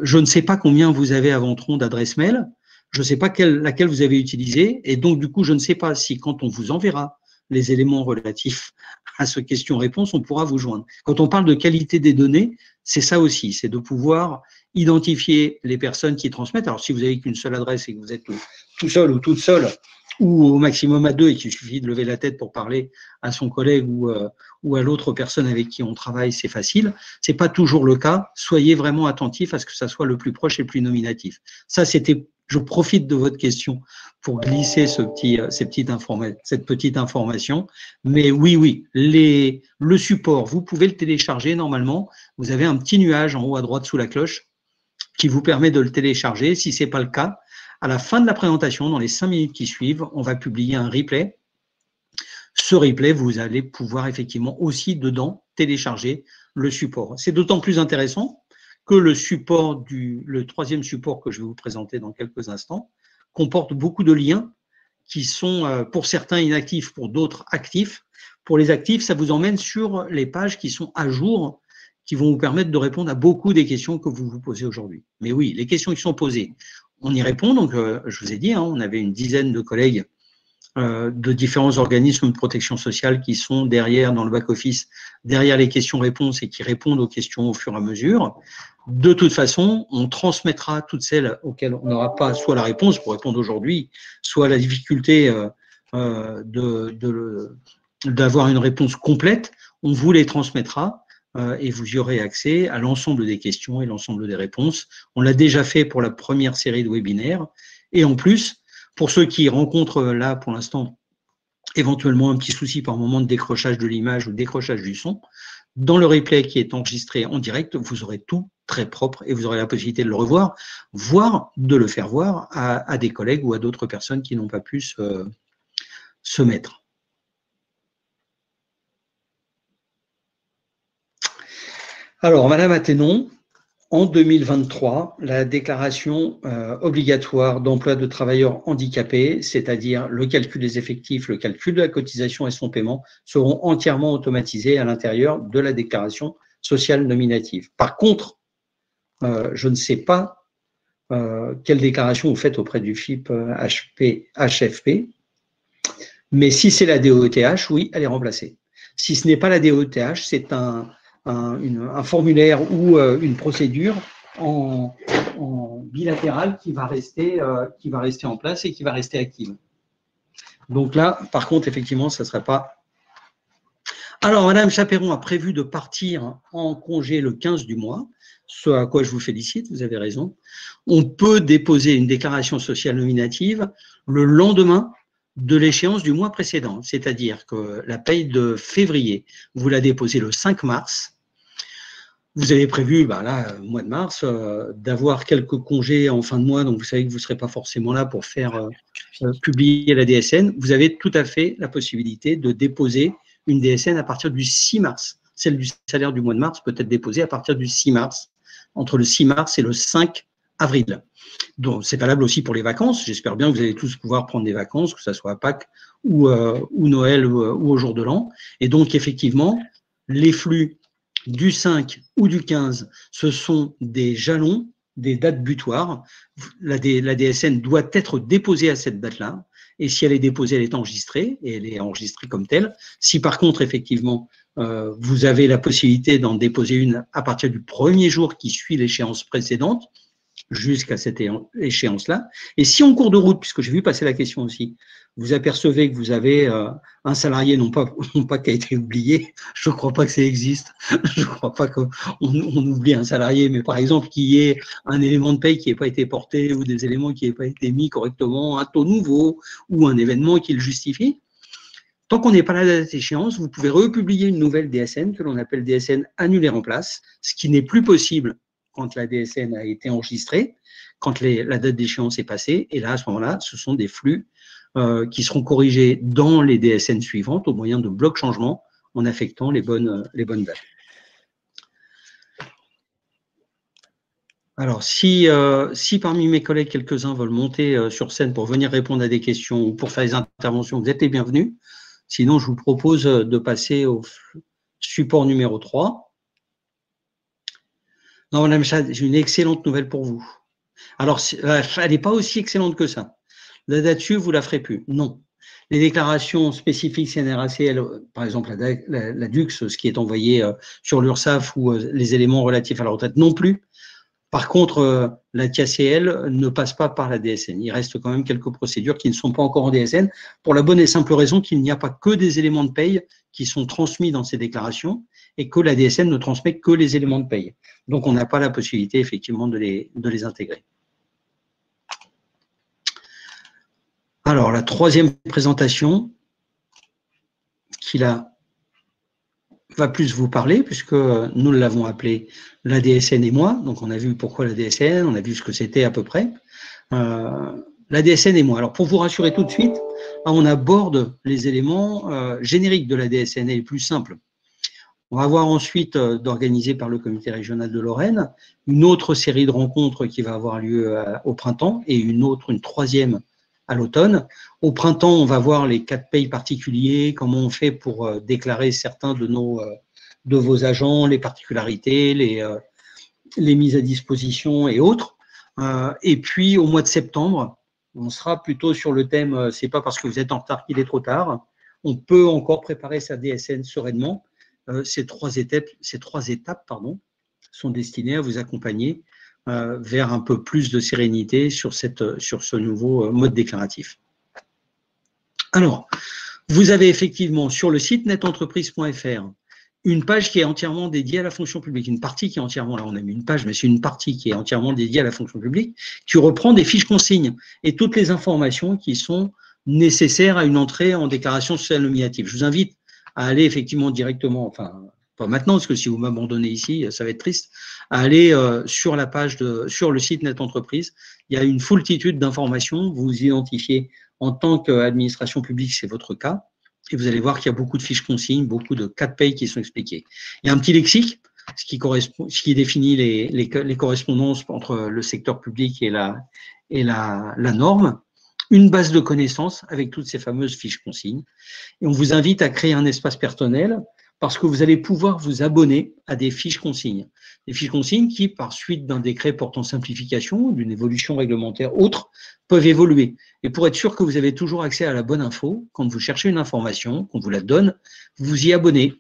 Je ne sais pas combien vous avez à Ventron d'adresses mail. Je ne sais pas laquelle vous avez utilisée. Et donc, du coup, je ne sais pas si quand on vous enverra les éléments relatifs à ce question-réponse, on pourra vous joindre. Quand on parle de qualité des données, c'est ça aussi, c'est de pouvoir identifier les personnes qui transmettent. Alors, si vous n'avez qu'une seule adresse et que vous êtes tout seul ou toute seule, ou au maximum à 2 et qu'il suffit de lever la tête pour parler à son collègue ou à l'autre personne avec qui on travaille, c'est facile. C'est pas toujours le cas. Soyez vraiment attentifs à ce que ça soit le plus proche et le plus nominatif. Ça, c'était, je profite de votre question pour glisser cette petite information. Mais oui, le support, vous pouvez le télécharger normalement. Vous avez un petit nuage en haut à droite sous la cloche qui vous permet de le télécharger. Si c'est pas le cas, à la fin de la présentation, dans les 5 minutes qui suivent, on va publier un replay. Ce replay, vous allez pouvoir effectivement aussi dedans télécharger le support. C'est d'autant plus intéressant que le troisième support que je vais vous présenter dans quelques instants comporte beaucoup de liens qui sont pour certains inactifs, pour d'autres actifs. Pour les actifs, ça vous emmène sur les pages qui sont à jour, qui vont vous permettre de répondre à beaucoup des questions que vous vous posez aujourd'hui. Mais oui, les questions qui sont posées, on y répond. Donc, je vous ai dit, on avait une dizaine de collègues de différents organismes de protection sociale qui sont derrière, dans le back-office, derrière les questions-réponses et qui répondent aux questions au fur et à mesure. De toute façon, on transmettra toutes celles auxquelles on n'aura pas soit la réponse pour répondre aujourd'hui, soit la difficulté d'avoir une réponse complète. On vous les transmettra et vous y aurez accès à l'ensemble des questions et l'ensemble des réponses. On l'a déjà fait pour la première série de webinaires. Et en plus, pour ceux qui rencontrent là, pour l'instant, éventuellement un petit souci par moment de décrochage de l'image ou de décrochage du son, dans le replay qui est enregistré en direct, vous aurez tout très propre et vous aurez la possibilité de le revoir, voire de le faire voir à des collègues ou à d'autres personnes qui n'ont pas pu se mettre. Alors, Madame Athénon, en 2023, la déclaration obligatoire d'emploi de travailleurs handicapés, c'est-à-dire le calcul des effectifs, le calcul de la cotisation et son paiement, seront entièrement automatisés à l'intérieur de la déclaration sociale nominative. Par contre, je ne sais pas quelle déclaration vous faites auprès du FIP HFP, mais si c'est la DOETH, oui, elle est remplacée. Si ce n'est pas la DOETH, c'est un formulaire ou une procédure en bilatéral qui va rester en place et qui va rester active. Donc là, par contre, effectivement, ça ne serait pas… Alors, Madame Chaperon a prévu de partir en congé le 15 du mois, ce à quoi je vous félicite, vous avez raison. On peut déposer une déclaration sociale nominative le lendemain de l'échéance du mois précédent, c'est-à-dire que la paye de février, vous la déposez le 5 mars. Vous avez prévu, là, mois de mars, d'avoir quelques congés en fin de mois, donc vous savez que vous ne serez pas forcément là pour faire publier la DSN. Vous avez tout à fait la possibilité de déposer une DSN à partir du 6 mars. Celle du salaire du mois de mars peut être déposée à partir du 6 mars, entre le 6 mars et le 5 avril. Donc, c'est valable aussi pour les vacances. J'espère bien que vous allez tous pouvoir prendre des vacances, que ce soit à Pâques ou Noël ou au jour de l'an. Et donc, effectivement, les flux du 5 ou du 15, ce sont des jalons des dates butoirs. La DSN doit être déposée à cette date-là. Et si elle est déposée, elle est enregistrée, et elle est enregistrée comme telle. Si par contre, effectivement, vous avez la possibilité d'en déposer une à partir du premier jour qui suit l'échéance précédente, jusqu'à cette échéance-là. Et si en cours de route, puisque j'ai vu passer la question aussi, vous apercevez que vous avez un salarié, non pas qui a été oublié, je ne crois pas que ça existe, je ne crois pas qu'on oublie un salarié, mais par exemple qu'il y ait un élément de paye qui n'ait pas été porté ou des éléments qui n'aient pas été mis correctement, un taux nouveau ou un événement qui le justifie. Tant qu'on n'est pas là à la date d'échéance, vous pouvez republier une nouvelle DSN que l'on appelle DSN annulée en place, ce qui n'est plus possible quand la DSN a été enregistrée, quand la date d'échéance est passée. Et là, à ce moment-là, ce sont des flux qui seront corrigés dans les DSN suivantes au moyen de blocs changements en affectant les bonnes dates. Alors, si parmi mes collègues, quelques-uns veulent monter sur scène pour venir répondre à des questions ou pour faire des interventions, vous êtes les bienvenus. Sinon, je vous propose de passer au support numéro 3. Non, Madame Chad, j'ai une excellente nouvelle pour vous. Alors, elle n'est pas aussi excellente que ça. La date dessus, vous ne la ferez plus. Non. Les déclarations spécifiques CNRACL, par exemple la DUX, ce qui est envoyé sur l'URSSAF ou les éléments relatifs à la retraite, non plus. Par contre, la TIACL ne passe pas par la DSN. Il reste quand même quelques procédures qui ne sont pas encore en DSN, pour la bonne et simple raison qu'il n'y a pas que des éléments de paye qui sont transmis dans ces déclarations et que la DSN ne transmet que les éléments de paye. Donc, on n'a pas la possibilité, effectivement, de les intégrer. Alors, la troisième présentation, qui là va plus vous parler, puisque nous l'avons appelée la DSN et moi. Donc, on a vu pourquoi la DSN, on a vu ce que c'était à peu près. La DSN et moi. Alors, pour vous rassurer tout de suite, on aborde les éléments génériques de la DSN et les plus simples. On va avoir ensuite, d'organiser par le comité régional de Lorraine, une autre série de rencontres qui va avoir lieu au printemps et une troisième à l'automne. Au printemps, on va voir les cas de paye particuliers, comment on fait pour déclarer certains de vos agents, les particularités, les mises à disposition et autres. Et puis, au mois de septembre, on sera plutôt sur le thème « c'est pas parce que vous êtes en retard qu'il est trop tard ». On peut encore préparer sa DSN sereinement. Ces trois étapes sont destinées à vous accompagner vers un peu plus de sérénité sur ce nouveau mode déclaratif. Alors, vous avez effectivement sur le site netentreprise.fr une page qui est entièrement dédiée à la fonction publique, une partie qui est entièrement, là on a mis une page, mais c'est une partie qui est entièrement dédiée à la fonction publique, qui reprend des fiches consignes et toutes les informations qui sont nécessaires à une entrée en déclaration sociale nominative. Je vous invite à aller effectivement directement, enfin, pas maintenant, parce que si vous m'abandonnez ici, ça va être triste, à aller sur la page sur le site Net Entreprise. Il y a une foultitude d'informations, vous vous identifiez en tant qu'administration publique, c'est votre cas, et vous allez voir qu'il y a beaucoup de fiches consignes, beaucoup de cas de paye qui sont expliqués. Il y a un petit lexique, ce qui définit les correspondances entre le secteur public et la norme, une base de connaissances avec toutes ces fameuses fiches consignes. Et on vous invite à créer un espace personnel parce que vous allez pouvoir vous abonner à des fiches consignes. Des fiches consignes qui, par suite d'un décret portant simplification, d'une évolution réglementaire autre, peuvent évoluer. Et pour être sûr que vous avez toujours accès à la bonne info, quand vous cherchez une information, qu'on vous la donne, vous vous y abonnez.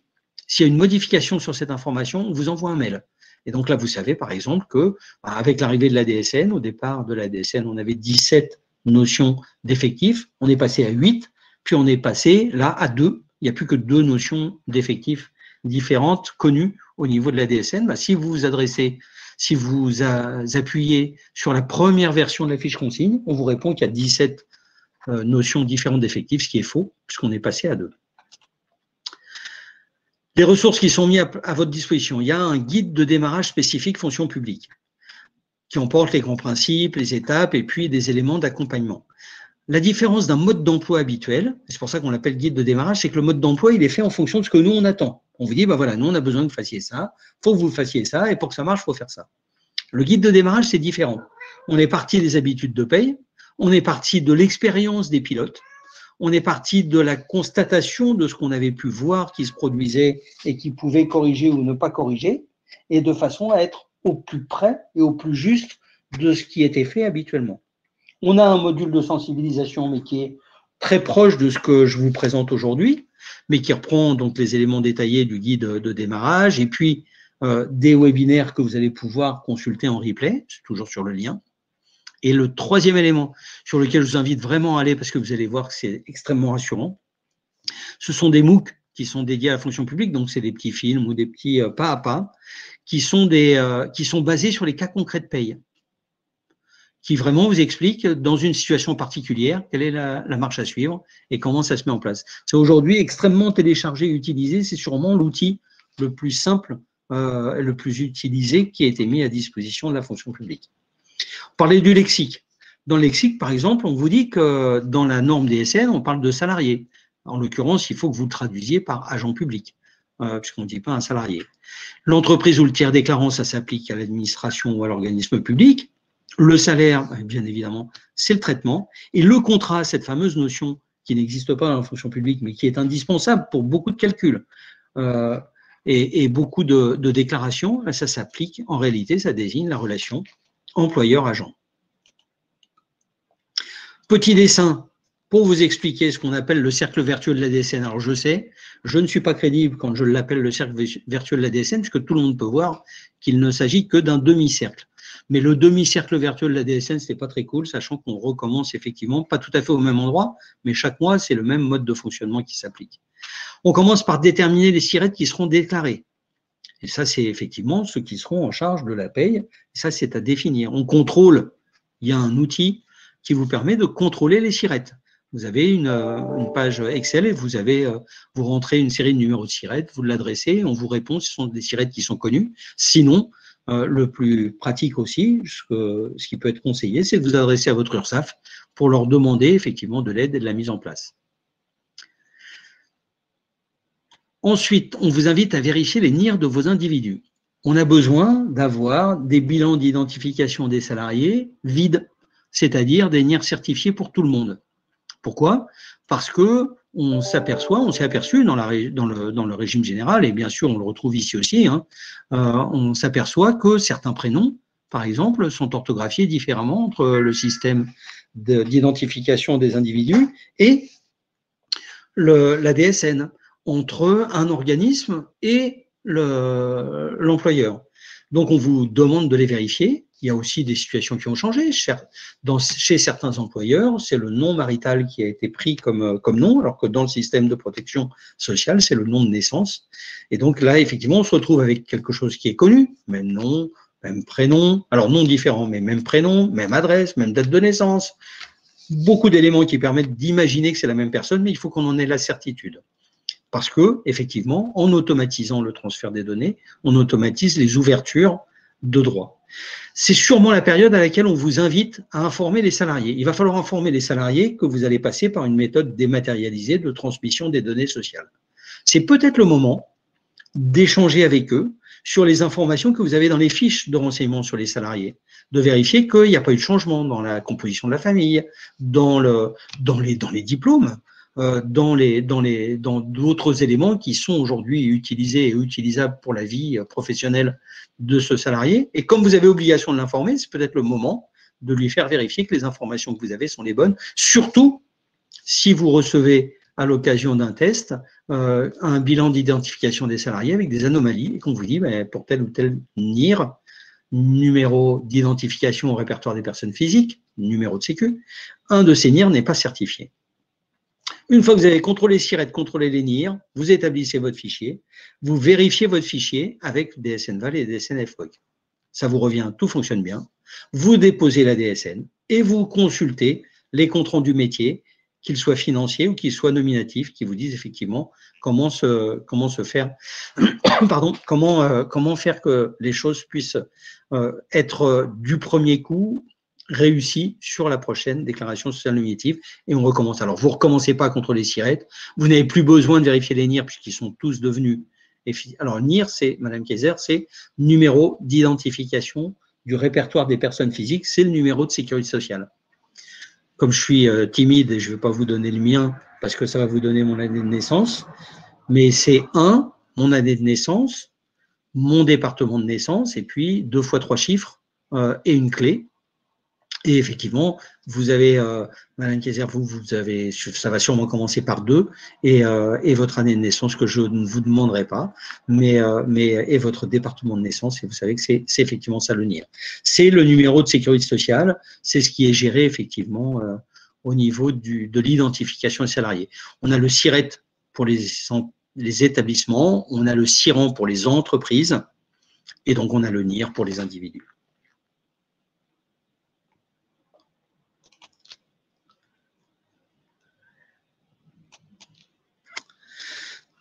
S'il y a une modification sur cette information, on vous envoie un mail. Et donc là, vous savez par exemple que, avec l'arrivée de la DSN, au départ de la DSN, on avait 17 notions d'effectifs, on est passé à 8, puis on est passé là à 2. Il n'y a plus que 2 notions d'effectifs différentes connues au niveau de la DSN. Si vous vous adressez, si vous appuyez sur la première version de la fiche consigne, on vous répond qu'il y a 17 notions différentes d'effectifs, ce qui est faux, puisqu'on est passé à 2. Les ressources qui sont mises à votre disposition. Il y a un guide de démarrage spécifique fonction publique qui emporte les grands principes, les étapes et puis des éléments d'accompagnement. La différence d'un mode d'emploi habituel, c'est pour ça qu'on l'appelle guide de démarrage, c'est que le mode d'emploi, il est fait en fonction de ce que nous, on attend. On vous dit, voilà, nous, on a besoin que vous fassiez ça, il faut que vous fassiez ça, et pour que ça marche, il faut faire ça. Le guide de démarrage, c'est différent. On est parti des habitudes de paye, on est parti de l'expérience des pilotes, on est parti de la constatation de ce qu'on avait pu voir qui se produisait et qui pouvait corriger ou ne pas corriger, et de façon à être au plus près et au plus juste de ce qui était fait habituellement. On a un module de sensibilisation, mais qui est très proche de ce que je vous présente aujourd'hui, mais qui reprend donc les éléments détaillés du guide de démarrage, et puis des webinaires que vous allez pouvoir consulter en replay, c'est toujours sur le lien. Et le troisième élément sur lequel je vous invite vraiment à aller, parce que vous allez voir que c'est extrêmement rassurant, ce sont des MOOC qui sont dédiés à la fonction publique, donc c'est des petits films ou des petits pas à pas, qui sont basés sur les cas concrets de paye, qui vraiment vous expliquent dans une situation particulière quelle est la marche à suivre et comment ça se met en place. C'est aujourd'hui extrêmement téléchargé et utilisé, c'est sûrement l'outil le plus simple, le plus utilisé qui a été mis à disposition de la fonction publique. On parlait du lexique. Dans le lexique, par exemple, on vous dit que dans la norme DSN, on parle de salarié. En l'occurrence, il faut que vous le traduisiez par agent public, puisqu'on ne dit pas un salarié. L'entreprise ou le tiers déclarant, ça s'applique à l'administration ou à l'organisme public. Le salaire, bien évidemment, c'est le traitement. Et le contrat, cette fameuse notion qui n'existe pas dans la fonction publique, mais qui est indispensable pour beaucoup de calculs et beaucoup de déclarations, ça s'applique. En réalité, ça désigne la relation employeur-agent. Petit dessin pour vous expliquer ce qu'on appelle le cercle vertueux de la DSN. Alors je sais, je ne suis pas crédible quand je l'appelle le cercle vertueux de la DSN, puisque tout le monde peut voir qu'il ne s'agit que d'un demi-cercle. Mais le demi-cercle vertueux de la DSN, ce n'est pas très cool, sachant qu'on recommence effectivement, pas tout à fait au même endroit, mais chaque mois, c'est le même mode de fonctionnement qui s'applique. On commence par déterminer les sirettes qui seront déclarées. Et ça, c'est effectivement ceux qui seront en charge de la paye. Et ça, c'est à définir. On contrôle, il y a un outil qui vous permet de contrôler les sirettes. Vous avez une page Excel et vous rentrez une série de numéros de sirettes, vous l'adressez, on vous répond, ce sont des sirettes qui sont connues. Sinon, le plus pratique aussi, ce qui peut être conseillé, c'est de vous adresser à votre URSSAF pour leur demander effectivement de l'aide et de la mise en place. Ensuite, on vous invite à vérifier les NIR de vos individus. On a besoin d'avoir des bilans d'identification des salariés vides, c'est-à-dire des NIR certifiés pour tout le monde. Pourquoi? Parce que on s'est aperçu dans le régime général, et bien sûr on le retrouve ici aussi, on s'aperçoit que certains prénoms, par exemple, sont orthographiés différemment entre le système d'identification des individus et la DSN, entre un organisme et l'employeur. Donc on vous demande de les vérifier. Il y a aussi des situations qui ont changé. Chez certains employeurs, c'est le nom marital qui a été pris comme nom, alors que dans le système de protection sociale, c'est le nom de naissance. Et donc là, effectivement, on se retrouve avec quelque chose qui est connu, même nom, même prénom, alors nom différent, mais même prénom, même adresse, même date de naissance. Beaucoup d'éléments qui permettent d'imaginer que c'est la même personne, mais il faut qu'on en ait la certitude. Parce que, effectivement, en automatisant le transfert des données, on automatise les ouvertures de droits. C'est sûrement la période à laquelle on vous invite à informer les salariés. Il va falloir informer les salariés que vous allez passer par une méthode dématérialisée de transmission des données sociales. C'est peut-être le moment d'échanger avec eux sur les informations que vous avez dans les fiches de renseignement sur les salariés, de vérifier qu'il n'y a pas eu de changement dans la composition de la famille, dans les diplômes, dans d'autres éléments qui sont aujourd'hui utilisés et utilisables pour la vie professionnelle de ce salarié. Et comme vous avez obligation de l'informer, c'est peut-être le moment de lui faire vérifier que les informations que vous avez sont les bonnes, surtout si vous recevez à l'occasion d'un test un bilan d'identification des salariés avec des anomalies et qu'on vous dit pour tel ou tel NIR, numéro d'identification au répertoire des personnes physiques, numéro de sécu, un de ces NIR n'est pas certifié. Une fois que vous avez contrôlé SIRET, contrôlé les NIR, vous établissez votre fichier, vous vérifiez votre fichier avec DSN-Val et DSN-FWOC. Ça vous revient, tout fonctionne bien. Vous déposez la DSN et vous consultez les comptes rendus métiers, qu'ils soient financiers ou qu'ils soient nominatifs, qui vous disent effectivement comment faire, pardon, comment faire que les choses puissent être du premier coup réussi sur la prochaine déclaration sociale nominative et on recommence. Alors, vous ne recommencez pas contre les SIRET, vous n'avez plus besoin de vérifier les NIR puisqu'ils sont tous devenus. Alors, NIR, c'est, Madame Kayser, c'est numéro d'identification du répertoire des personnes physiques, c'est le numéro de sécurité sociale. Comme je suis timide et je ne vais pas vous donner le mien parce que ça va vous donner mon année de naissance, mais c'est mon année de naissance, mon département de naissance et puis 2 fois 3 chiffres et une clé. Et effectivement, vous avez, Madame Kayser, vous avez, ça va sûrement commencer par 2, et votre année de naissance, que je ne vous demanderai pas, et votre département de naissance, et vous savez que c'est effectivement ça le NIR. C'est le numéro de sécurité sociale, c'est ce qui est géré effectivement au niveau de l'identification des salariés. On a le SIRET pour les établissements, on a le SIRAN pour les entreprises, et donc on a le NIR pour les individus.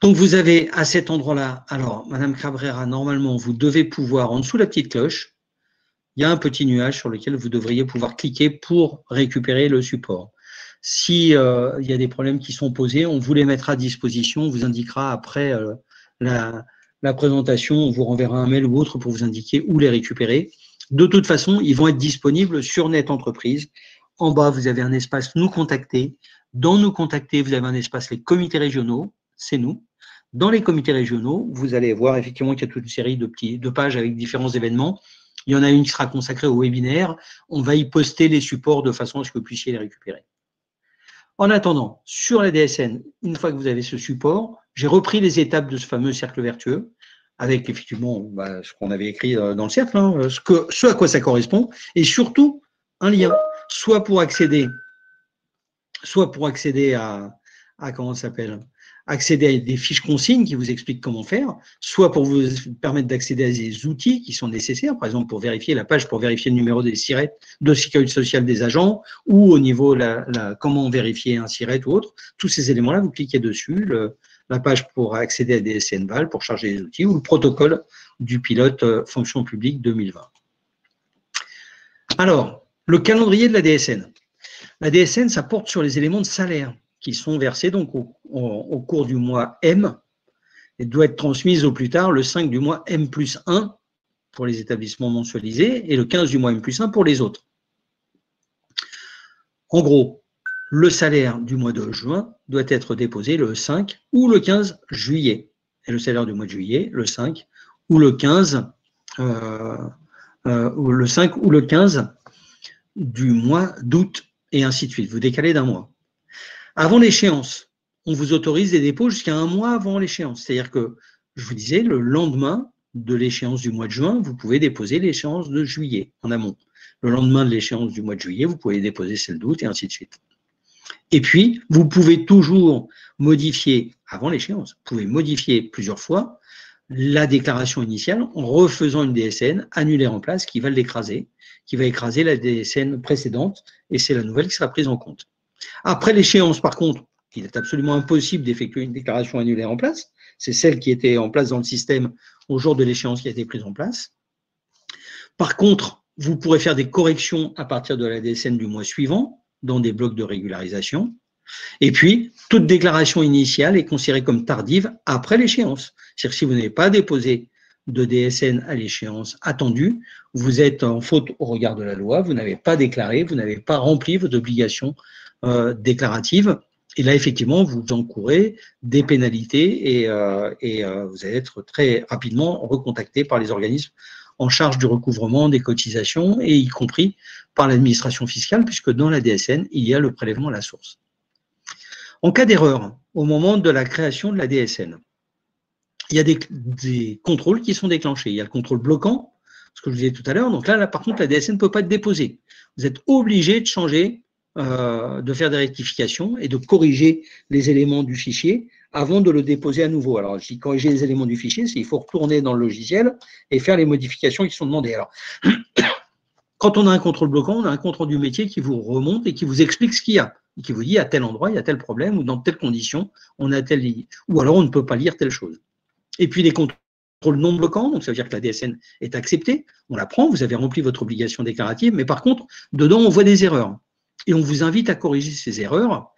Donc, vous avez à cet endroit-là, alors, Madame Cabrera, normalement, vous devez pouvoir, en dessous de la petite cloche, il y a un petit nuage sur lequel vous devriez pouvoir cliquer pour récupérer le support. Si il y a des problèmes qui sont posés, on vous les mettra à disposition, on vous indiquera après la présentation, on vous renverra un mail ou autre pour vous indiquer où les récupérer. De toute façon, ils vont être disponibles sur Net Entreprise. En bas, vous avez un espace Nous contacter. Dans Nous contacter, vous avez un espace Les comités régionaux, c'est nous. Dans les comités régionaux, vous allez voir effectivement qu'il y a toute une série de pages avec différents événements. Il y en a une qui sera consacrée au webinaire. On va y poster les supports de façon à ce que vous puissiez les récupérer. En attendant, sur la DSN, une fois que vous avez ce support, j'ai repris les étapes de ce fameux cercle vertueux, avec effectivement ce qu'on avait écrit dans le cercle, hein, ce à quoi ça correspond, et surtout un lien, soit pour accéder à comment ça s'appelle, accéder à des fiches consignes qui vous expliquent comment faire, soit pour vous permettre d'accéder à des outils qui sont nécessaires, par exemple pour vérifier la page, pour vérifier le numéro des SIRET, de sécurité sociale des agents, ou au niveau comment vérifier un SIRET ou autre. Tous ces éléments-là, vous cliquez dessus, la page pour accéder à des DSN-VAL, pour charger les outils, ou le protocole du pilote fonction publique 2020. Alors, le calendrier de la DSN. La DSN, ça porte sur les éléments de salaire qui sont versés donc au cours du mois M et doit être transmise au plus tard le 5 du mois M+1 pour les établissements mensualisés et le 15 du mois M+1 pour les autres. En gros, le salaire du mois de juin doit être déposé le 5 ou le 15 juillet et le salaire du mois de juillet le 5 ou le 15 ou le 5 ou le 15 du mois d'août et ainsi de suite. Vous décalez d'un mois. Avant l'échéance, on vous autorise des dépôts jusqu'à un mois avant l'échéance. C'est-à-dire que, je vous disais, le lendemain de l'échéance du mois de juin, vous pouvez déposer l'échéance de juillet en amont. Le lendemain de l'échéance du mois de juillet, vous pouvez déposer celle d'août et ainsi de suite. Et puis, vous pouvez toujours modifier, avant l'échéance, vous pouvez modifier plusieurs fois la déclaration initiale en refaisant une DSN annulaire en place qui va l'écraser, qui va écraser la DSN précédente et c'est la nouvelle qui sera prise en compte. Après l'échéance, par contre, il est absolument impossible d'effectuer une déclaration annulaire en place. C'est celle qui était en place dans le système au jour de l'échéance qui a été prise en place. Par contre, vous pourrez faire des corrections à partir de la DSN du mois suivant dans des blocs de régularisation. Et puis, toute déclaration initiale est considérée comme tardive après l'échéance. C'est-à-dire que si vous n'avez pas déposé de DSN à l'échéance attendue, vous êtes en faute au regard de la loi, vous n'avez pas déclaré, vous n'avez pas rempli vos obligations déclaratives. Et là, effectivement, vous encourez des pénalités et vous allez être très rapidement recontacté par les organismes en charge du recouvrement des cotisations et y compris par l'administration fiscale, puisque dans la DSN, il y a le prélèvement à la source. En cas d'erreur, au moment de la création de la DSN, il y a des contrôles qui sont déclenchés. Il y a le contrôle bloquant, ce que je vous disais tout à l'heure. Donc là, par contre, la DSN ne peut pas être déposée. Vous êtes obligé de changer, de faire des rectifications et de corriger les éléments du fichier avant de le déposer à nouveau. Alors, je dis corriger les éléments du fichier, c'est qu'il faut retourner dans le logiciel et faire les modifications qui sont demandées. Alors, quand on a un contrôle bloquant, on a un compte rendu métier qui vous remonte et qui vous explique ce qu'il y a. Et qui vous dit à tel endroit, il y a tel problème, ou dans telles conditions, on a tel. Ou alors on ne peut pas lire telle chose. Et puis les contrôles non bloquants, donc ça veut dire que la DSN est acceptée, on la prend, vous avez rempli votre obligation déclarative, mais par contre, dedans, on voit des erreurs. Et on vous invite à corriger ces erreurs.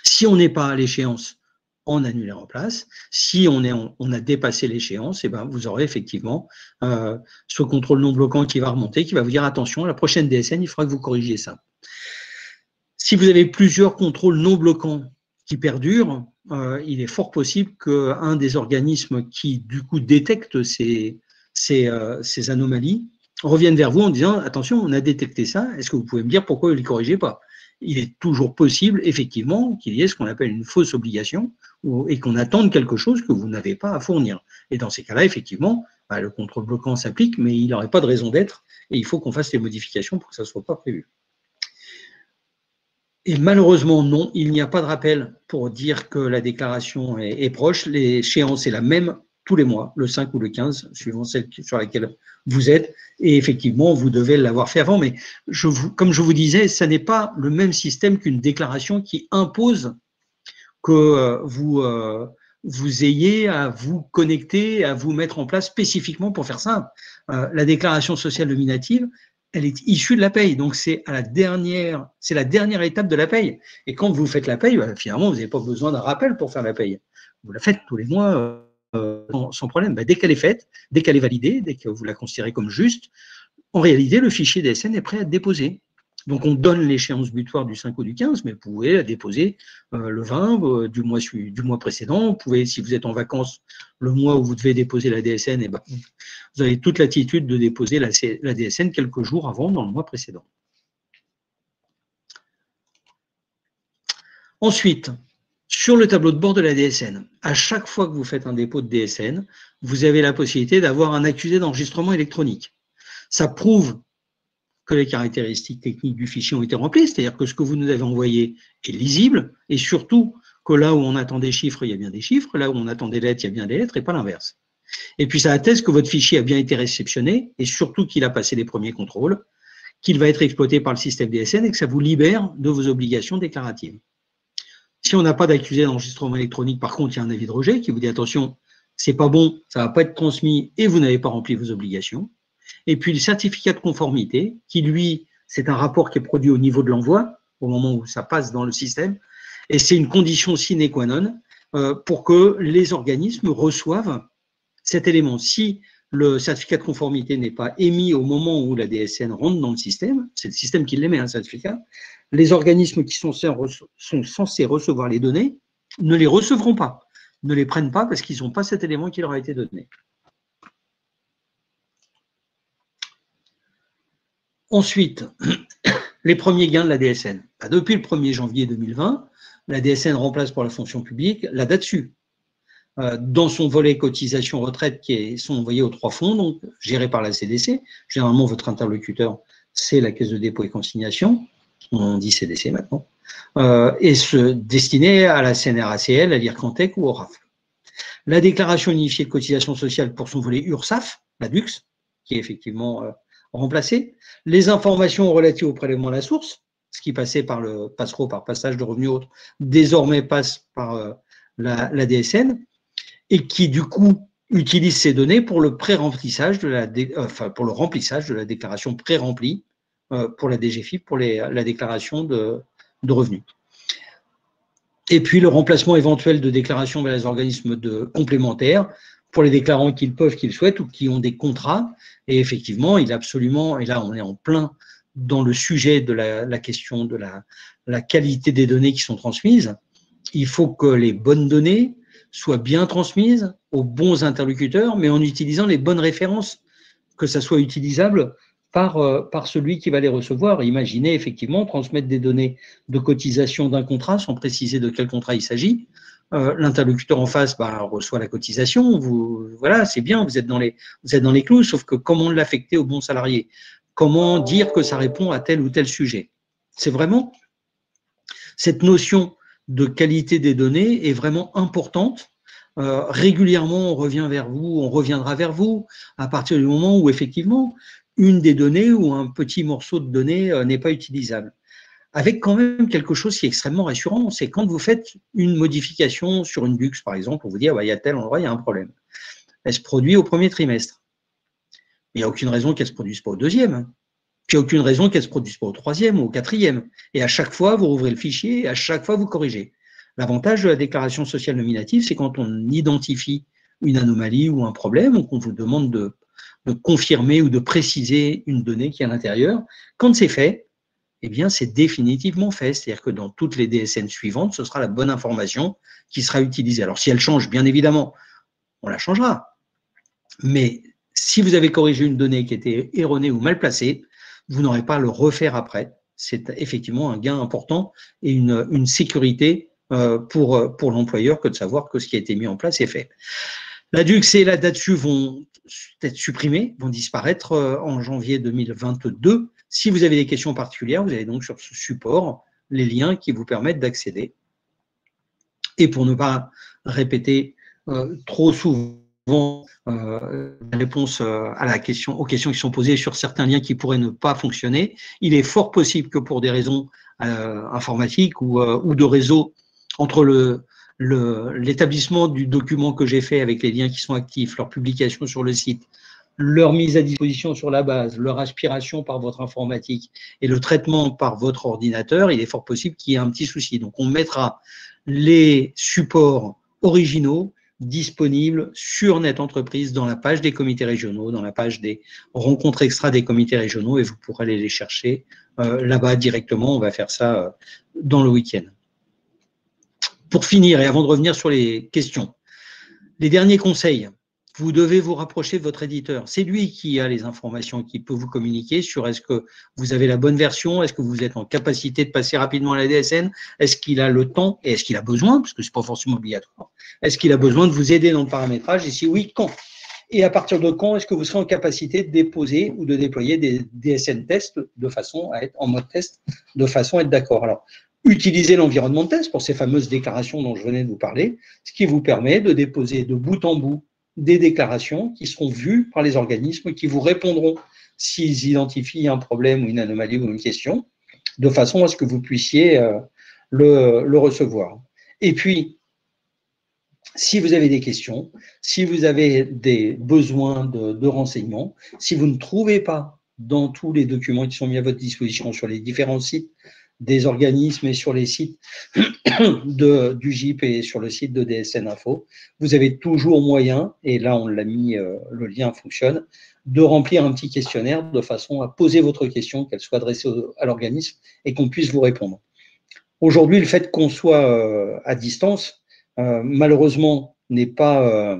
Si on n'est pas à l'échéance, en annulaire en place. Si on a dépassé l'échéance, eh ben, vous aurez effectivement ce contrôle non bloquant qui va remonter, qui va vous dire attention, la prochaine DSN, il faudra que vous corrigiez ça. Si vous avez plusieurs contrôles non bloquants qui perdurent, il est fort possible qu'un des organismes qui, du coup, détecte ces anomalies reviennent vers vous en disant « Attention, on a détecté ça, est-ce que vous pouvez me dire pourquoi vous ne les corrigez pas ?» Il est toujours possible, effectivement, qu'il y ait ce qu'on appelle une fausse obligation et qu'on attende quelque chose que vous n'avez pas à fournir. Et dans ces cas-là, effectivement, le contrôle bloquant s'applique, mais il n'aurait pas de raison d'être et il faut qu'on fasse les modifications pour que ça ne soit pas prévu. Et malheureusement, non, il n'y a pas de rappel pour dire que la déclaration est proche. L'échéance est la même tous les mois, le 5 ou le 15, suivant celle sur laquelle vous êtes. Et effectivement, vous devez l'avoir fait avant. Mais comme je vous disais, ce n'est pas le même système qu'une déclaration qui impose que vous ayez à vous connecter, à vous mettre en place spécifiquement pour faire ça. La déclaration sociale nominative, elle est issue de la paye, donc c'est la dernière étape de la paye. Et quand vous faites la paye, finalement, vous n'avez pas besoin d'un rappel pour faire la paye. Vous la faites tous les mois sans problème. Dès qu'elle est faite, dès qu'elle est validée, dès que vous la considérez comme juste, en réalité, le fichier DSN est prêt à être déposé. Donc, on donne l'échéance butoir du 5 ou du 15, mais vous pouvez la déposer le 20 du mois précédent. Vous pouvez, si vous êtes en vacances, le mois où vous devez déposer la DSN, et vous avez toute l'attitude de déposer la DSN quelques jours avant, dans le mois précédent. Ensuite, sur le tableau de bord de la DSN, à chaque fois que vous faites un dépôt de DSN, vous avez la possibilité d'avoir un accusé d'enregistrement électronique. Ça prouve que les caractéristiques techniques du fichier ont été remplies, c'est-à-dire que ce que vous nous avez envoyé est lisible, et surtout que là où on attend des chiffres, il y a bien des chiffres, là où on attend des lettres, il y a bien des lettres, et pas l'inverse. Et puis ça atteste que votre fichier a bien été réceptionné, et surtout qu'il a passé les premiers contrôles, qu'il va être exploité par le système DSN, et que ça vous libère de vos obligations déclaratives. Si on n'a pas d'accusé d'enregistrement électronique, par contre, il y a un avis de rejet qui vous dit « Attention, c'est pas bon, ça ne va pas être transmis, et vous n'avez pas rempli vos obligations ». Et puis le certificat de conformité, qui lui, c'est un rapport qui est produit au niveau de l'envoi, au moment où ça passe dans le système, et c'est une condition sine qua non pour que les organismes reçoivent cet élément. Si le certificat de conformité n'est pas émis au moment où la DSN rentre dans le système, c'est le système qui l'émet, un certificat, les organismes qui sont censés recevoir les données ne les recevront pas, ne les prennent pas parce qu'ils n'ont pas cet élément qui leur a été donné. Ensuite, les premiers gains de la DSN. Depuis le 1er janvier 2020, la DSN remplace pour la fonction publique la DATSU. Dans son volet cotisation retraite qui sont envoyés aux 3 fonds, donc gérés par la CDC. Généralement, votre interlocuteur, c'est la Caisse de dépôt et consignation. On dit CDC maintenant. Et se destiner à la CNRACL, à l'IRCANTEC ou au RAF. La déclaration unifiée de cotisation sociale pour son volet URSSAF, la DUX, qui est effectivement remplacée. Les informations relatives au prélèvement à la source, ce qui passait par le passereau, par passage de revenus autres, désormais passe par la DSN, et qui du coup utilise ces données pour le pré-remplissage pour le remplissage de la déclaration pré-remplie pour la DGFiP, pour la déclaration de revenus. Et puis le remplacement éventuel de déclarations vers les organismes complémentaires pour les déclarants qu'ils peuvent, qu'ils souhaitent ou qui ont des contrats. Et effectivement, il est absolument, et là on est en plein dans le sujet de la question de la qualité des données qui sont transmises, il faut que les bonnes données soient bien transmises aux bons interlocuteurs, mais en utilisant les bonnes références, que ça soit utilisable par celui qui va les recevoir. Imaginez effectivement transmettre des données de cotisation d'un contrat sans préciser de quel contrat il s'agit. L'interlocuteur en face reçoit la cotisation, voilà, c'est bien, vous êtes dans les clous, sauf que comment l'affecter au bon salarié? Comment dire que ça répond à tel ou tel sujet? C'est vraiment cette notion de qualité des données est vraiment importante. Régulièrement, on revient vers vous, on reviendra vers vous à partir du moment où effectivement une des données ou un petit morceau de données n'est pas utilisable. Avec quand même quelque chose qui est extrêmement rassurant, c'est quand vous faites une modification sur une DUX, par exemple, on vous dit il y a tel endroit, il y a un problème. Elle se produit au premier trimestre. Il n'y a aucune raison qu'elle ne se produise pas au deuxième. Puis il n'y a aucune raison qu'elle ne se produise pas au troisième ou au quatrième. Et à chaque fois, vous rouvrez le fichier et à chaque fois, vous corrigez. L'avantage de la déclaration sociale nominative, c'est quand on identifie une anomalie ou un problème, ou qu'on vous demande de confirmer ou de préciser une donnée qui est à l'intérieur. Quand c'est fait, eh bien, c'est définitivement fait. C'est-à-dire que dans toutes les DSN suivantes, ce sera la bonne information qui sera utilisée. Alors, si elle change, bien évidemment, on la changera. Mais Si vous avez corrigé une donnée qui était erronée ou mal placée, vous n'aurez pas à le refaire après. C'est effectivement un gain important et une sécurité pour l'employeur que de savoir que ce qui a été mis en place est fait. La DUX et la DATSU vont être supprimés, vont disparaître en janvier 2022. Si vous avez des questions particulières, vous avez donc sur ce support les liens qui vous permettent d'accéder. Et pour ne pas répéter trop souvent la réponse à la question, aux questions qui sont posées sur certains liens qui pourraient ne pas fonctionner, il est fort possible que pour des raisons informatiques ou de réseau entre l'établissement du document que j'ai fait avec les liens qui sont actifs, leur publication sur le site, leur mise à disposition sur la base, leur aspiration par votre informatique et le traitement par votre ordinateur, il est fort possible qu'il y ait un petit souci. Donc, on mettra les supports originaux disponibles sur Net Entreprise dans la page des comités régionaux, dans la page des rencontres extra des comités régionaux et vous pourrez aller les chercher là-bas directement. On va faire ça dans le week-end. Pour finir et avant de revenir sur les questions, les derniers conseils. Vous devez vous rapprocher de votre éditeur. C'est lui qui a les informations, qui peut vous communiquer sur est-ce que vous avez la bonne version, est-ce que vous êtes en capacité de passer rapidement à la DSN, est-ce qu'il a le temps et est-ce qu'il a besoin, parce que ce n'est pas forcément obligatoire, est-ce qu'il a besoin de vous aider dans le paramétrage et si oui, quand? Et à partir de quand est-ce que vous serez en capacité de déposer ou de déployer des DSN tests de façon à être en mode test, de façon à être d'accord. Alors, utilisez l'environnement de test pour ces fameuses déclarations dont je venais de vous parler, ce qui vous permet de déposer de bout en bout des déclarations qui seront vues par les organismes et qui vous répondront s'ils identifient un problème ou une anomalie ou une question, de façon à ce que vous puissiez le recevoir. Et puis, si vous avez des questions, si vous avez des besoins de renseignements, si vous ne trouvez pas dans tous les documents qui sont mis à votre disposition sur les différents sites des organismes et sur les sites du GIP et sur le site de DSN Info, vous avez toujours moyen, et là on l'a mis, le lien fonctionne, de remplir un petit questionnaire de façon à poser votre question, qu'elle soit adressée à l'organisme et qu'on puisse vous répondre. Aujourd'hui, le fait qu'on soit à distance, malheureusement, n'est pas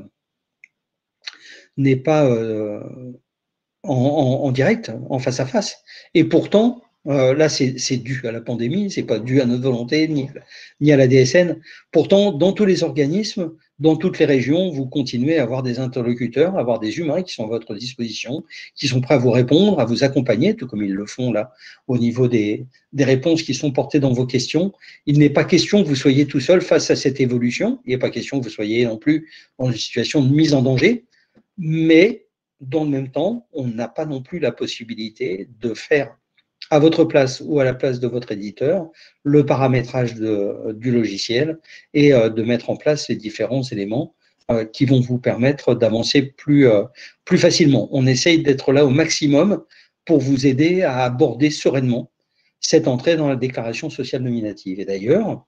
en direct, en face à face. Et pourtant, là, c'est dû à la pandémie, c'est pas dû à notre volonté ni à la DSN. Pourtant, dans tous les organismes, dans toutes les régions, vous continuez à avoir des interlocuteurs, à avoir des humains qui sont à votre disposition, qui sont prêts à vous répondre, à vous accompagner, tout comme ils le font là, au niveau des réponses qui sont portées dans vos questions. Il n'est pas question que vous soyez tout seul face à cette évolution. Il n'est pas question que vous soyez non plus dans une situation de mise en danger, mais dans le même temps, on n'a pas non plus la possibilité de faire à votre place ou à la place de votre éditeur le paramétrage du logiciel et de mettre en place les différents éléments qui vont vous permettre d'avancer plus facilement. On essaye d'être là au maximum pour vous aider à aborder sereinement cette entrée dans la déclaration sociale nominative. Et d'ailleurs,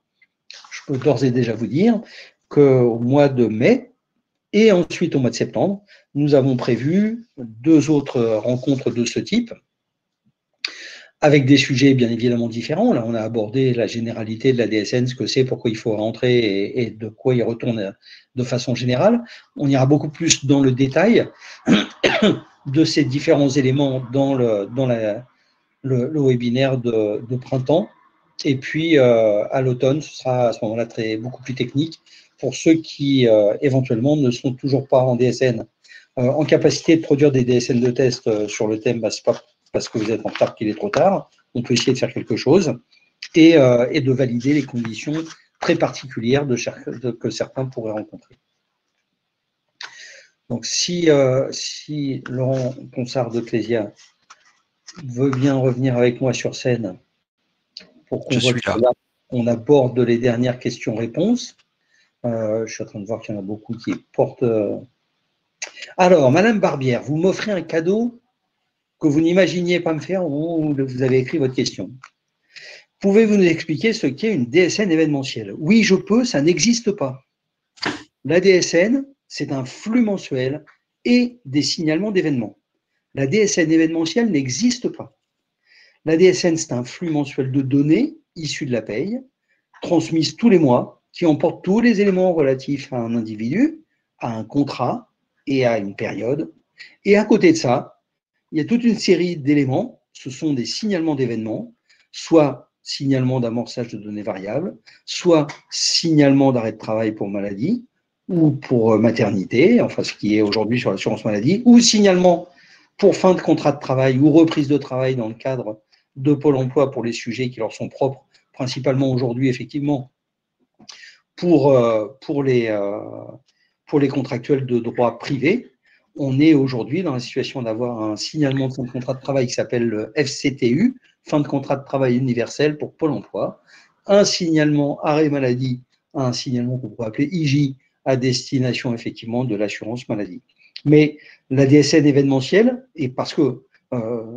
je peux d'ores et déjà vous dire qu'au mois de mai, et ensuite, au mois de septembre, nous avons prévu 2 autres rencontres de ce type, avec des sujets bien évidemment différents. Là, on a abordé la généralité de la DSN, ce que c'est, pourquoi il faut rentrer et de quoi il retourne de façon générale. On ira beaucoup plus dans le détail de ces différents éléments dans le webinaire de printemps. Et puis, à l'automne, ce sera à ce moment-là beaucoup plus technique pour ceux qui, éventuellement, ne sont toujours pas en DSN, en capacité de produire des DSN de test sur le thème, c'est pas parce que vous êtes en retard qu'il est trop tard. On peut essayer de faire quelque chose et de valider les conditions très particulières que certains pourraient rencontrer. Donc, si Laurent Ponsard de Clésia veut bien revenir avec moi sur scène pour qu'on voit que là, on aborde les dernières questions-réponses. Je suis en train de voir qu'il y en a beaucoup qui portent… Alors, Madame Barbière, vous m'offrez un cadeau que vous n'imaginiez pas me faire au moment où vous avez écrit votre question. Pouvez-vous nous expliquer ce qu'est une DSN événementielle? Oui, je peux, ça n'existe pas. La DSN, c'est un flux mensuel et des signalements d'événements. La DSN événementielle n'existe pas. La DSN, c'est un flux mensuel de données issues de la paye, transmises tous les mois, qui emporte tous les éléments relatifs à un individu, à un contrat et à une période, Et à côté de ça, il y a toute une série d'éléments, ce sont des signalements d'événements, soit signalement d'amorçage de données variables, soit signalement d'arrêt de travail pour maladie ou pour maternité, enfin ce qui est aujourd'hui sur l'assurance maladie, ou signalement pour fin de contrat de travail ou reprise de travail dans le cadre de Pôle emploi pour les sujets qui leur sont propres, principalement aujourd'hui effectivement pour les contractuels de droit privé. On est aujourd'hui dans la situation d'avoir un signalement de fin de contrat de travail qui s'appelle le FCTU, fin de contrat de travail universel pour Pôle emploi, un signalement arrêt maladie, un signalement qu'on pourrait appeler IJ à destination effectivement de l'assurance maladie. Mais la DSN événementielle, et parce que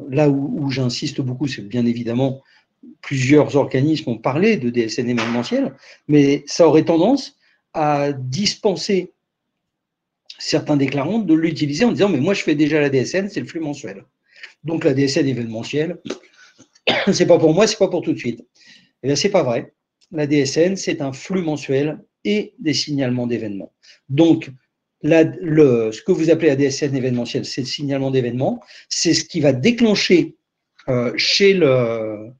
là où j'insiste beaucoup, c'est bien évidemment plusieurs organismes ont parlé de DSN événementielle, mais ça aurait tendance à dispenser certains déclarants de l'utiliser en disant mais moi je fais déjà la DSN, c'est le flux mensuel. Donc la DSN événementielle, c'est pas pour moi, c'est pas pour tout de suite. Eh bien, c'est pas vrai. La DSN, c'est un flux mensuel et des signalements d'événements. Donc, ce que vous appelez la DSN événementielle, c'est le signalement d'événements, c'est ce qui va déclencher chez le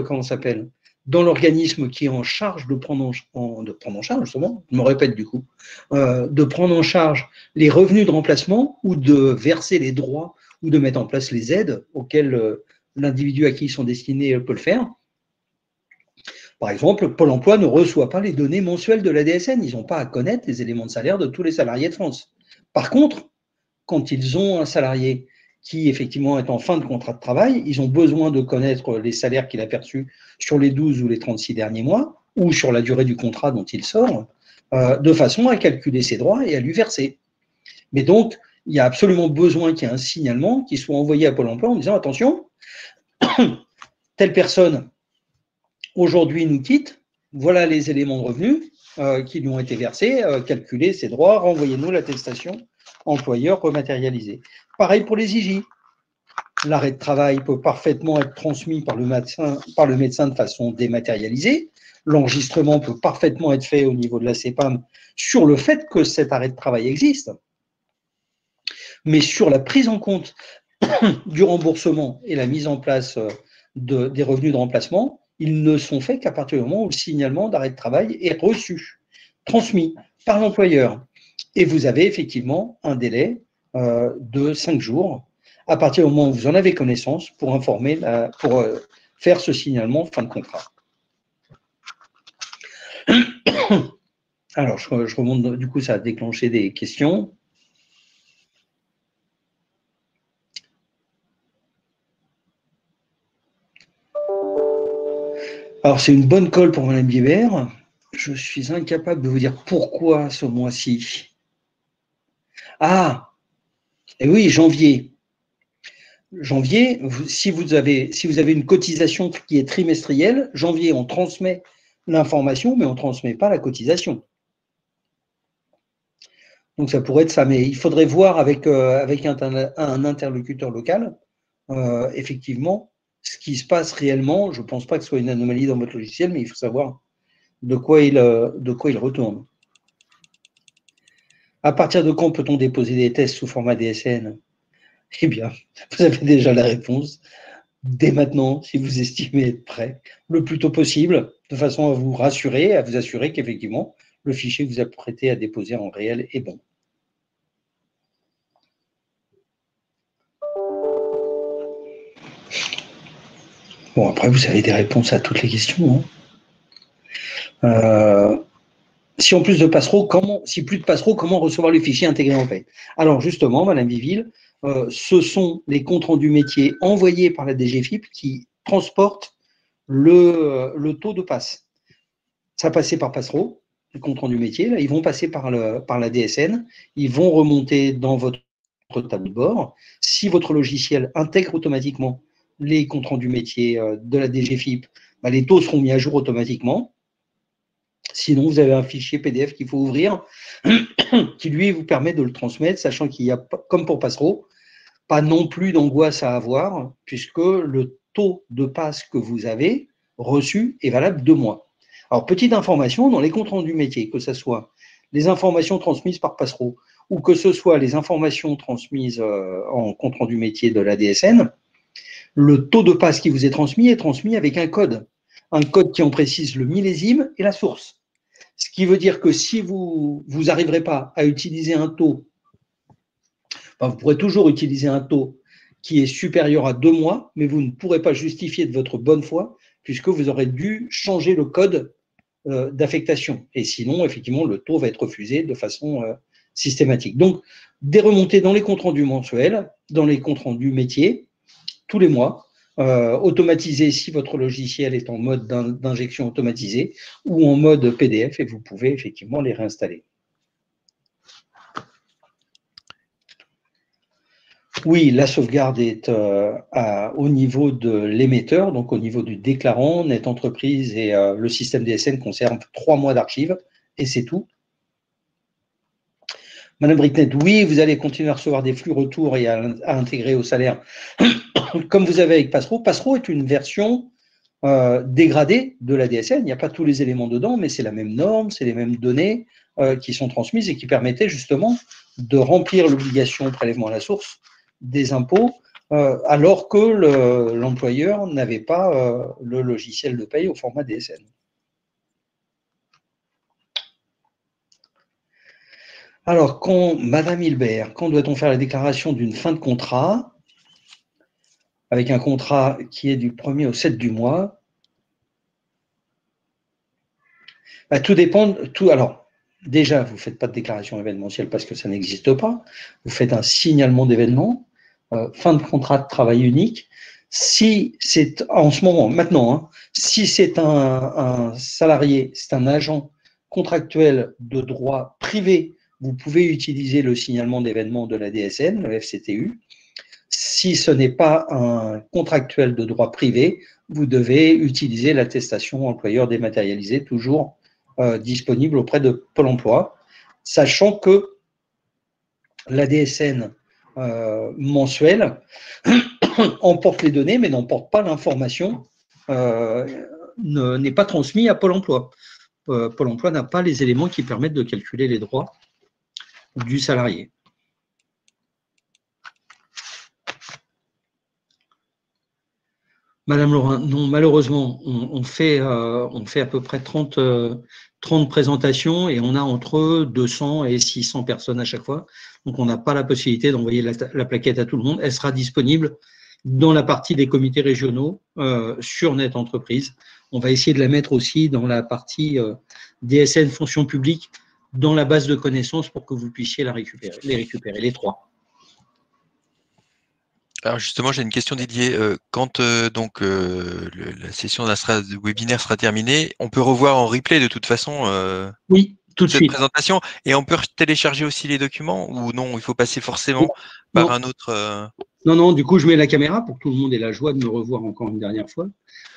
comment ça s'appelle, dans l'organisme qui est en charge de prendre en charge, justement, je me répète du coup, de prendre en charge les revenus de remplacement ou de verser les droits ou de mettre en place les aides auxquelles l'individu à qui ils sont destinés peut le faire. Par exemple, Pôle emploi ne reçoit pas les données mensuelles de la DSN. Ils n'ont pas à connaître les éléments de salaire de tous les salariés de France. Par contre, quand ils ont un salarié qui, effectivement, est en fin de contrat de travail, ils ont besoin de connaître les salaires qu'il a perçus sur les 12 ou les 36 derniers mois, ou sur la durée du contrat dont il sort, de façon à calculer ses droits et à lui verser. Mais donc, il y a absolument besoin qu'il y ait un signalement qui soit envoyé à Pôle emploi en disant « Attention, telle personne aujourd'hui nous quitte, voilà les éléments de revenus qui lui ont été versés, calculez ses droits, renvoyez-nous l'attestation employeur rematérialisée. » Pareil pour les IJ. L'arrêt de travail peut parfaitement être transmis par le médecin de façon dématérialisée. L'enregistrement peut parfaitement être fait au niveau de la CEPAM sur le fait que cet arrêt de travail existe. Mais sur la prise en compte du remboursement et la mise en place des revenus de remplacement, ils ne sont faits qu'à partir du moment où le signalement d'arrêt de travail est reçu, transmis par l'employeur. Et vous avez effectivement un délai de 5 jours à partir du moment où vous en avez connaissance pour informer, pour faire ce signalement fin de contrat. Alors, je remonte, du coup, ça a déclenché des questions. Alors, c'est une bonne colle pour Madame Biebert. Je suis incapable de vous dire pourquoi ce mois-ci. Ah, et oui, janvier. Janvier, si vous avez une cotisation qui est trimestrielle, janvier, on transmet l'information, mais on ne transmet pas la cotisation. Donc, ça pourrait être ça. Mais il faudrait voir avec un interlocuteur local, effectivement, ce qui se passe réellement. Je ne pense pas que ce soit une anomalie dans votre logiciel, mais il faut savoir de quoi il retourne. À partir de quand peut-on déposer des tests sous format DSN? Eh bien, vous avez déjà la réponse. Dès maintenant, si vous estimez être prêt, le plus tôt possible, de façon à vous rassurer, à vous assurer qu'effectivement, le fichier que vous apprêtez à déposer en réel est bon. Bon, après, vous avez des réponses à toutes les questions. Hein. Si en plus de passereau, si plus de passereau, comment recevoir le fichier intégré en paie? Alors justement, Madame Viville, ce sont les comptes rendus métiers envoyés par la DGFiP qui transportent le taux de passe. Ça passait par passereau, les comptes rendus métiers, là, ils vont passer par la DSN, ils vont remonter dans votre tableau de bord. Si votre logiciel intègre automatiquement les comptes rendus métiers de la DGFiP, bah, les taux seront mis à jour automatiquement. Sinon, vous avez un fichier PDF qu'il faut ouvrir qui, lui, vous permet de le transmettre, sachant qu'il y a, comme pour Passereau, pas non plus d'angoisse à avoir, puisque le taux de passe que vous avez reçu est valable 2 mois. Alors, petite information, dans les comptes rendus métiers, que ce soit les informations transmises par Passereau ou que ce soit les informations transmises en compte-rendu métier de la DSN, le taux de passe qui vous est transmis avec un code qui en précise le millésime et la source. Ce qui veut dire que si vous n'arriverez pas à utiliser un taux, enfin, vous pourrez toujours utiliser un taux qui est supérieur à 2 mois, mais vous ne pourrez pas justifier de votre bonne foi puisque vous aurez dû changer le code d'affectation. Et sinon, effectivement, le taux va être refusé de façon systématique. Donc, des remontées dans les comptes rendus mensuels, dans les comptes rendus métiers, tous les mois, automatisé si votre logiciel est en mode d'injection automatisée ou en mode PDF, et vous pouvez effectivement les réinstaller. Oui, la sauvegarde est au niveau de l'émetteur, donc au niveau du déclarant. Net Entreprise et le système DSN conservent 3 mois d'archives, et c'est tout. Madame Bricknet, oui, vous allez continuer à recevoir des flux retours et à intégrer au salaire, comme vous avez avec Passero. Passero est une version dégradée de la DSN. Il n'y a pas tous les éléments dedans, mais c'est la même norme, c'est les mêmes données qui sont transmises et qui permettaient justement de remplir l'obligation prélèvement à la source des impôts, alors que l'employeur n'avait pas le logiciel de paye au format DSN. Alors, Madame Hilbert, quand doit-on faire la déclaration d'une fin de contrat, avec un contrat qui est du 1er au 7 du mois? Tout dépend. Alors, déjà, vous ne faites pas de déclaration événementielle parce que ça n'existe pas. Vous faites un signalement d'événement, fin de contrat de travail unique. Si c'est en ce moment, maintenant, hein, si c'est un salarié, c'est un agent contractuel de droit privé, vous pouvez utiliser le signalement d'événement de la DSN, le FCTU. Si ce n'est pas un contractuel de droit privé, vous devez utiliser l'attestation employeur dématérialisée, toujours disponible auprès de Pôle emploi, sachant que la DSN mensuelle emporte les données, mais n'emporte pas l'information, n'est pas transmise à Pôle emploi. Pôle emploi n'a pas les éléments qui permettent de calculer les droits du salarié. Madame Laurin, non, malheureusement, on fait à peu près 30 présentations et on a entre 200 et 600 personnes à chaque fois. Donc, on n'a pas la possibilité d'envoyer la plaquette à tout le monde. Elle sera disponible dans la partie des comités régionaux sur Net Entreprise. On va essayer de la mettre aussi dans la partie DSN fonction publique dans la base de connaissances pour que vous puissiez les récupérer, les 3. Alors justement, j'ai une question, Didier. Quand la session de webinaire sera terminée, on peut revoir en replay de toute façon oui, tout de cette suite. présentation, et on peut télécharger aussi les documents, ou non, il faut passer forcément par un autre… Non, du coup, je mets la caméra pour que tout le monde ait la joie de me revoir encore une dernière fois.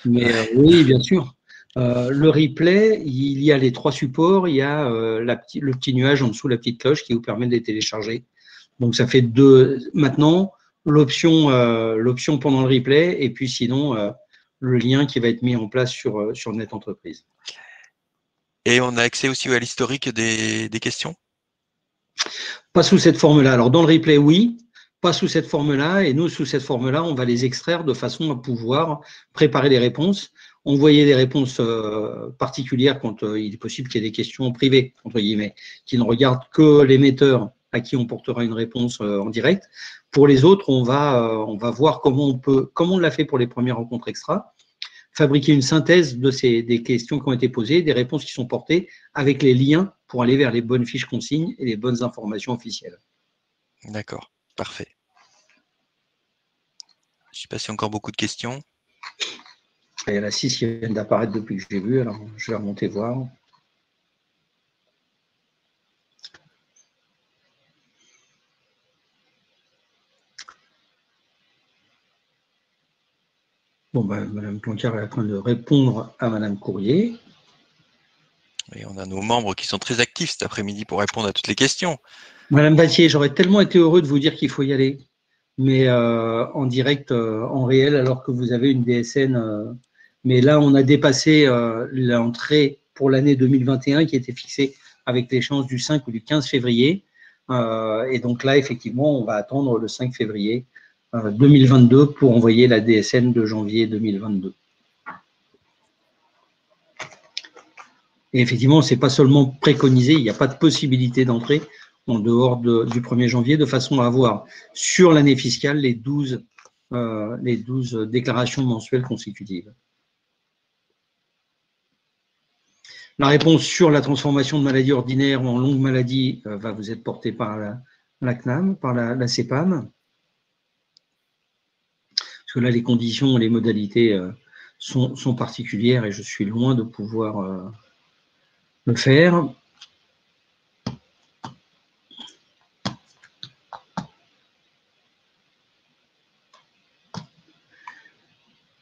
Mais oui, bien sûr. Le replay, il y a les 3 supports, il y a le petit nuage en dessous, la petite cloche qui vous permet de les télécharger. Donc, ça fait 2. Maintenant, l'option pendant le replay, et puis sinon, le lien qui va être mis en place sur Net Entreprise. Et on a accès aussi à l'historique des questions? Pas sous cette forme-là. Alors, dans le replay, oui. Pas sous cette forme-là, et nous, sous cette forme-là, on va les extraire de façon à pouvoir préparer les réponses, envoyer des réponses particulières quand il est possible qu'il y ait des questions privées, entre guillemets, qui ne regardent que l'émetteur à qui on portera une réponse en direct. Pour les autres, on va voir comment on l'a fait pour les premières rencontres extra, fabriquer une synthèse des questions qui ont été posées, des réponses qui sont portées, avec les liens pour aller vers les bonnes fiches consignes et les bonnes informations officielles. D'accord. Parfait. Je ne sais pas s'il y a encore beaucoup de questions. Il y en a 6 qui viennent d'apparaître depuis que je l'ai vu, alors je vais remonter voir. Bon, Madame Plancar est en train de répondre à Madame Courrier. Et on a nos membres qui sont très actifs cet après-midi pour répondre à toutes les questions. Madame Battier, j'aurais tellement été heureux de vous dire qu'il faut y aller, mais en direct, en réel, alors que vous avez une DSN. Mais là, on a dépassé l'entrée pour l'année 2021 qui était fixée avec l'échéance du 5 ou du 15 février. Et donc là, effectivement, on va attendre le 5 février 2022 pour envoyer la DSN de janvier 2022. Et effectivement, ce n'est pas seulement préconisé, il n'y a pas de possibilité d'entrée en dehors du 1er janvier, de façon à avoir sur l'année fiscale les 12 déclarations mensuelles consécutives. La réponse sur la transformation de maladie ordinaire en longue maladie va vous être portée par la CNAM, par la CEPAM. Parce que là, les conditions et les modalités sont particulières et je suis loin de pouvoir le faire.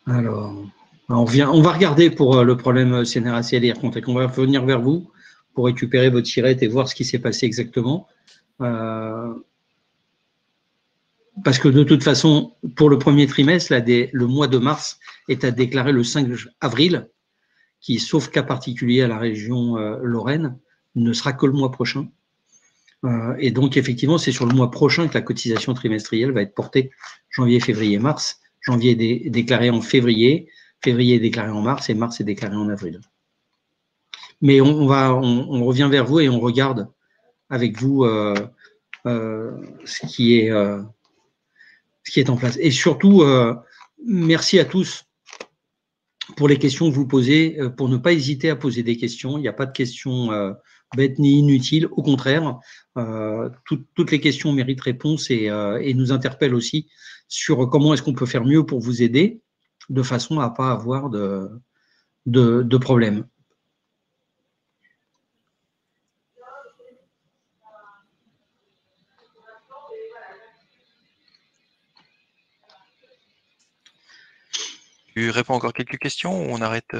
Alors, on va regarder pour le problème CNRAC et on va venir vers vous pour récupérer votre tirette et voir ce qui s'est passé exactement. Parce que de toute façon, pour le premier trimestre, le mois de mars est à déclarer le 5 avril, qui, sauf cas particulier à la région Lorraine, ne sera que le mois prochain. Et donc, effectivement, c'est sur le mois prochain que la cotisation trimestrielle va être portée janvier, février, mars. Janvier est déclaré en février, février est déclaré en mars et mars est déclaré en avril. Mais on revient vers vous et on regarde avec vous ce qui est en place. Et surtout, merci à tous pour les questions que vous posez, pour ne pas hésiter à poser des questions. Il n'y a pas de questions bêtes ni inutiles. Au contraire, toutes les questions méritent réponse et nous interpellent aussi sur comment est-ce qu'on peut faire mieux pour vous aider de façon à ne pas avoir de problème. Tu réponds encore quelques questions ou on arrête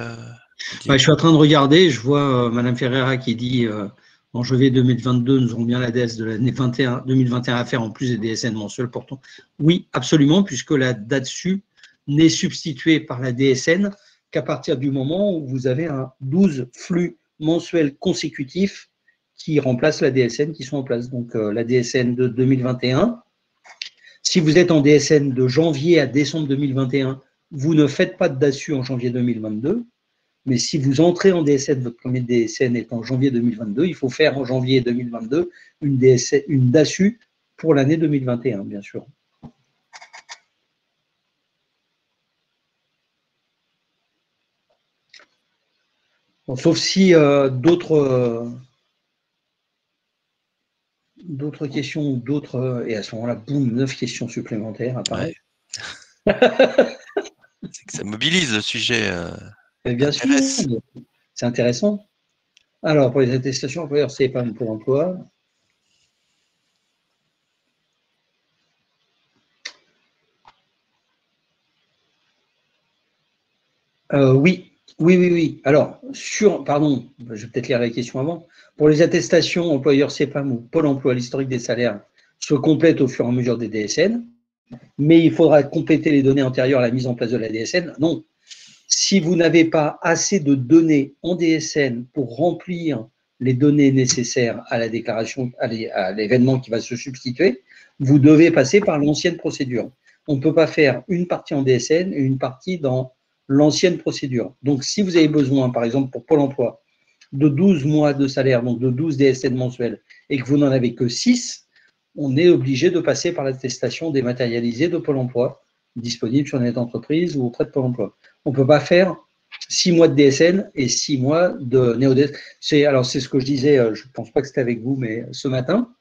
Je suis en train de regarder, je vois Madame Ferreira qui dit en janvier 2022, nous aurons bien la DS de l'année 2021 à faire en plus des DSN mensuels portant. Oui, absolument, puisque la date-su n'est substituée par la DSN qu'à partir du moment où vous avez un 12 flux mensuels consécutifs qui remplacent la DSN qui sont en place. Donc la DSN de 2021, si vous êtes en DSN de janvier à décembre 2021, vous ne faites pas de DASU en janvier 2022. Mais si vous entrez en DSN, votre premier DSN est en janvier 2022, il faut faire en janvier 2022 une DASU pour l'année 2021, bien sûr. Bon, sauf si d'autres questions, et à ce moment-là, boum, 9 questions supplémentaires apparaissent. Ouais. C'est que ça mobilise le sujet. Bien sûr, c'est intéressant. Alors, pour les attestations employeurs, c'est pas pour l'emploi. Oui. Alors, pardon, je vais peut-être lire la question avant. Pour les attestations employeurs CEPAM ou Pôle emploi, l'historique des salaires se complète au fur et à mesure des DSN, mais il faudra compléter les données antérieures à la mise en place de la DSN. Non. Si vous n'avez pas assez de données en DSN pour remplir les données nécessaires à la déclaration, à l'événement qui va se substituer, vous devez passer par l'ancienne procédure. On ne peut pas faire une partie en DSN et une partie dans l'ancienne procédure. Donc, si vous avez besoin, par exemple, pour Pôle emploi, de 12 mois de salaire, donc de 12 DSN mensuels, et que vous n'en avez que 6, on est obligé de passer par l'attestation dématérialisée de Pôle emploi, disponible sur Net Entreprise ou auprès de Pôle emploi. On ne peut pas faire 6 mois de DSN et 6 mois de néo-DSN. C'est ce que je disais, je ne pense pas que c'était avec vous, mais ce matin.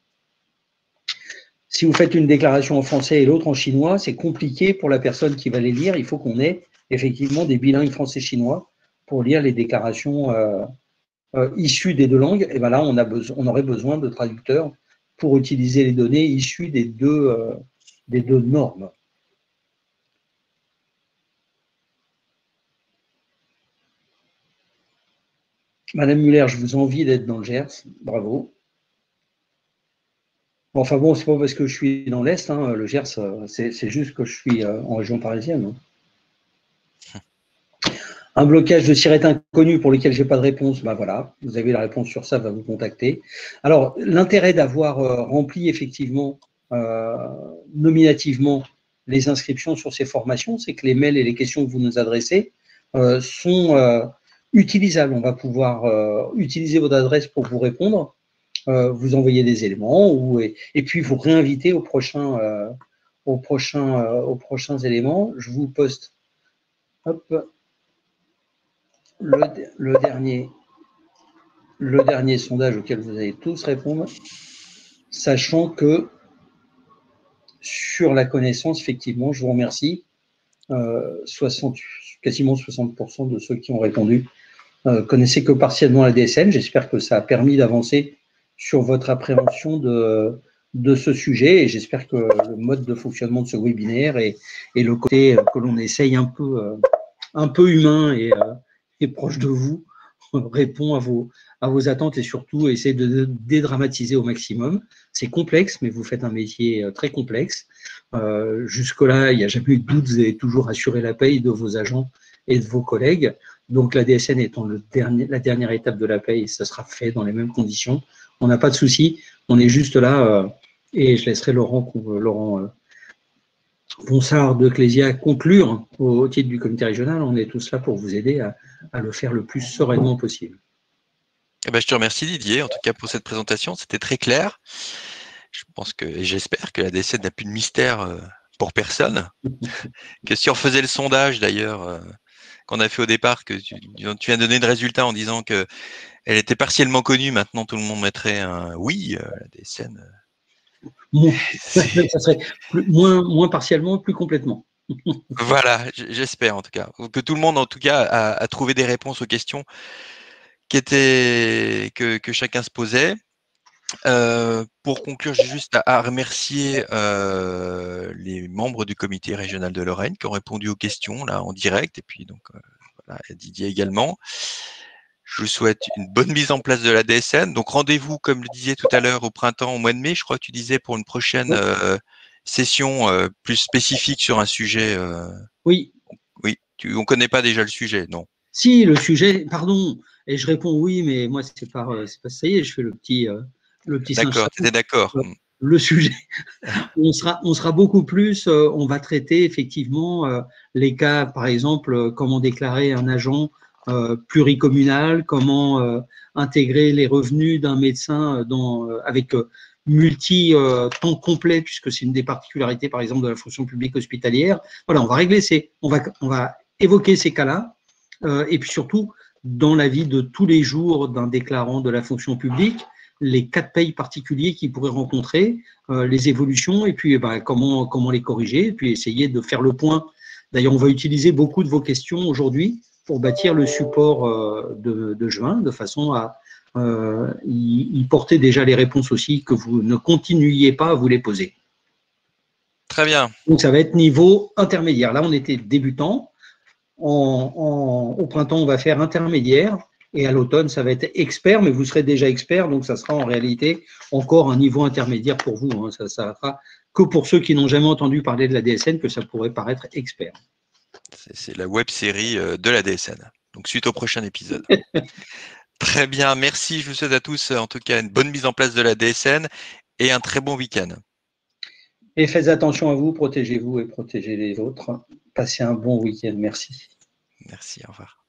Si vous faites une déclaration en français et l'autre en chinois, c'est compliqué pour la personne qui va les lire. Il faut qu'on ait effectivement des bilingues français-chinois pour lire les déclarations issues des deux langues. Et bien là, on aurait besoin de traducteurs pour utiliser les données issues des deux normes. Madame Muller, je vous envie d'être dans le Gers. Bravo. Enfin bon, c'est pas parce que je suis dans l'Est, hein, le Gers, c'est juste que je suis en région parisienne. Hein. Un blocage de SIRET inconnu pour lequel je n'ai pas de réponse, ben voilà, vous avez la réponse sur ça, va vous contacter. Alors, l'intérêt d'avoir rempli effectivement nominativement les inscriptions sur ces formations, c'est que les mails et les questions que vous nous adressez sont utilisables. On va pouvoir utiliser votre adresse pour vous répondre, vous envoyer des éléments et puis vous réinviter aux prochains éléments. Je vous poste le dernier sondage auquel vous allez tous répondre, sachant que sur la connaissance, effectivement, je vous remercie, quasiment 60% de ceux qui ont répondu connaissaient que partiellement la DSN. J'espère que ça a permis d'avancer sur votre appréhension de ce sujet et j'espère que le mode de fonctionnement de ce webinaire et le côté que l'on essaye un peu humain et proche de vous répond à vos attentes et surtout essaie de dédramatiser au maximum. C'est complexe, mais vous faites un métier très complexe. Jusque-là, il n'y a jamais eu de doute, vous avez toujours assuré la paye de vos agents et de vos collègues. Donc la DSN étant la dernière étape de la paye, ça sera fait dans les mêmes conditions. On n'a pas de souci, on est juste là et je laisserai Laurent Ponsard de Clésia conclure au titre du comité régional. On est tous là pour vous aider à le faire le plus sereinement possible. Eh ben, je te remercie Didier, en tout cas pour cette présentation, c'était très clair. Je pense et j'espère que la DSN n'a plus de mystère pour personne. Que si on faisait le sondage d'ailleurs qu'on a fait au départ, que tu viens de donner le résultat en disant que elle était partiellement connue, maintenant tout le monde mettrait un oui, la DSN. Ça serait moins partiellement, plus complètement. Voilà, j'espère en tout cas. Que tout le monde en tout cas a trouvé des réponses aux questions que chacun se posait. Pour conclure, j'ai juste à remercier les membres du comité régional de Lorraine qui ont répondu aux questions là en direct et puis donc voilà, Didier également. Je vous souhaite une bonne mise en place de la DSN. Donc rendez-vous, comme le disais tout à l'heure, au printemps, au mois de mai, je crois que tu disais, pour une prochaine session plus spécifique sur un sujet. Oui. Oui, on ne connaît pas déjà le sujet, non? Si, le sujet, pardon, et je réponds oui, mais moi, c'est pas ça y est, je fais le petit singe. D'accord, tu étais d'accord. Le sujet, on sera beaucoup plus, on va traiter effectivement les cas, par exemple, comment déclarer un agent pluricommunal, comment intégrer les revenus d'un médecin avec multi-temps complet, puisque c'est une des particularités, par exemple, de la fonction publique hospitalière. Voilà, on va régler on va évoquer ces cas-là, et puis surtout, dans la vie de tous les jours d'un déclarant de la fonction publique, les cas de paye particuliers qu'il pourrait rencontrer, les évolutions, et puis comment les corriger, et puis essayer de faire le point. D'ailleurs, on va utiliser beaucoup de vos questions aujourd'hui pour bâtir le support de juin, de façon à y porter déjà les réponses aussi, que vous ne continuiez pas à vous les poser. Très bien. Donc, ça va être niveau intermédiaire. Là, on était débutant. Au printemps, on va faire intermédiaire. Et à l'automne, ça va être expert, mais vous serez déjà expert, donc ça sera en réalité encore un niveau intermédiaire pour vous. Hein. Ça sera que pour ceux qui n'ont jamais entendu parler de la DSN que ça pourrait paraître expert. C'est la web série de la DSN. Donc suite au prochain épisode. Très bien, merci. Je vous souhaite à tous en tout cas une bonne mise en place de la DSN et un très bon week-end. Et faites attention à vous, protégez-vous et protégez les autres. Passez un bon week-end. Merci. Merci, au revoir.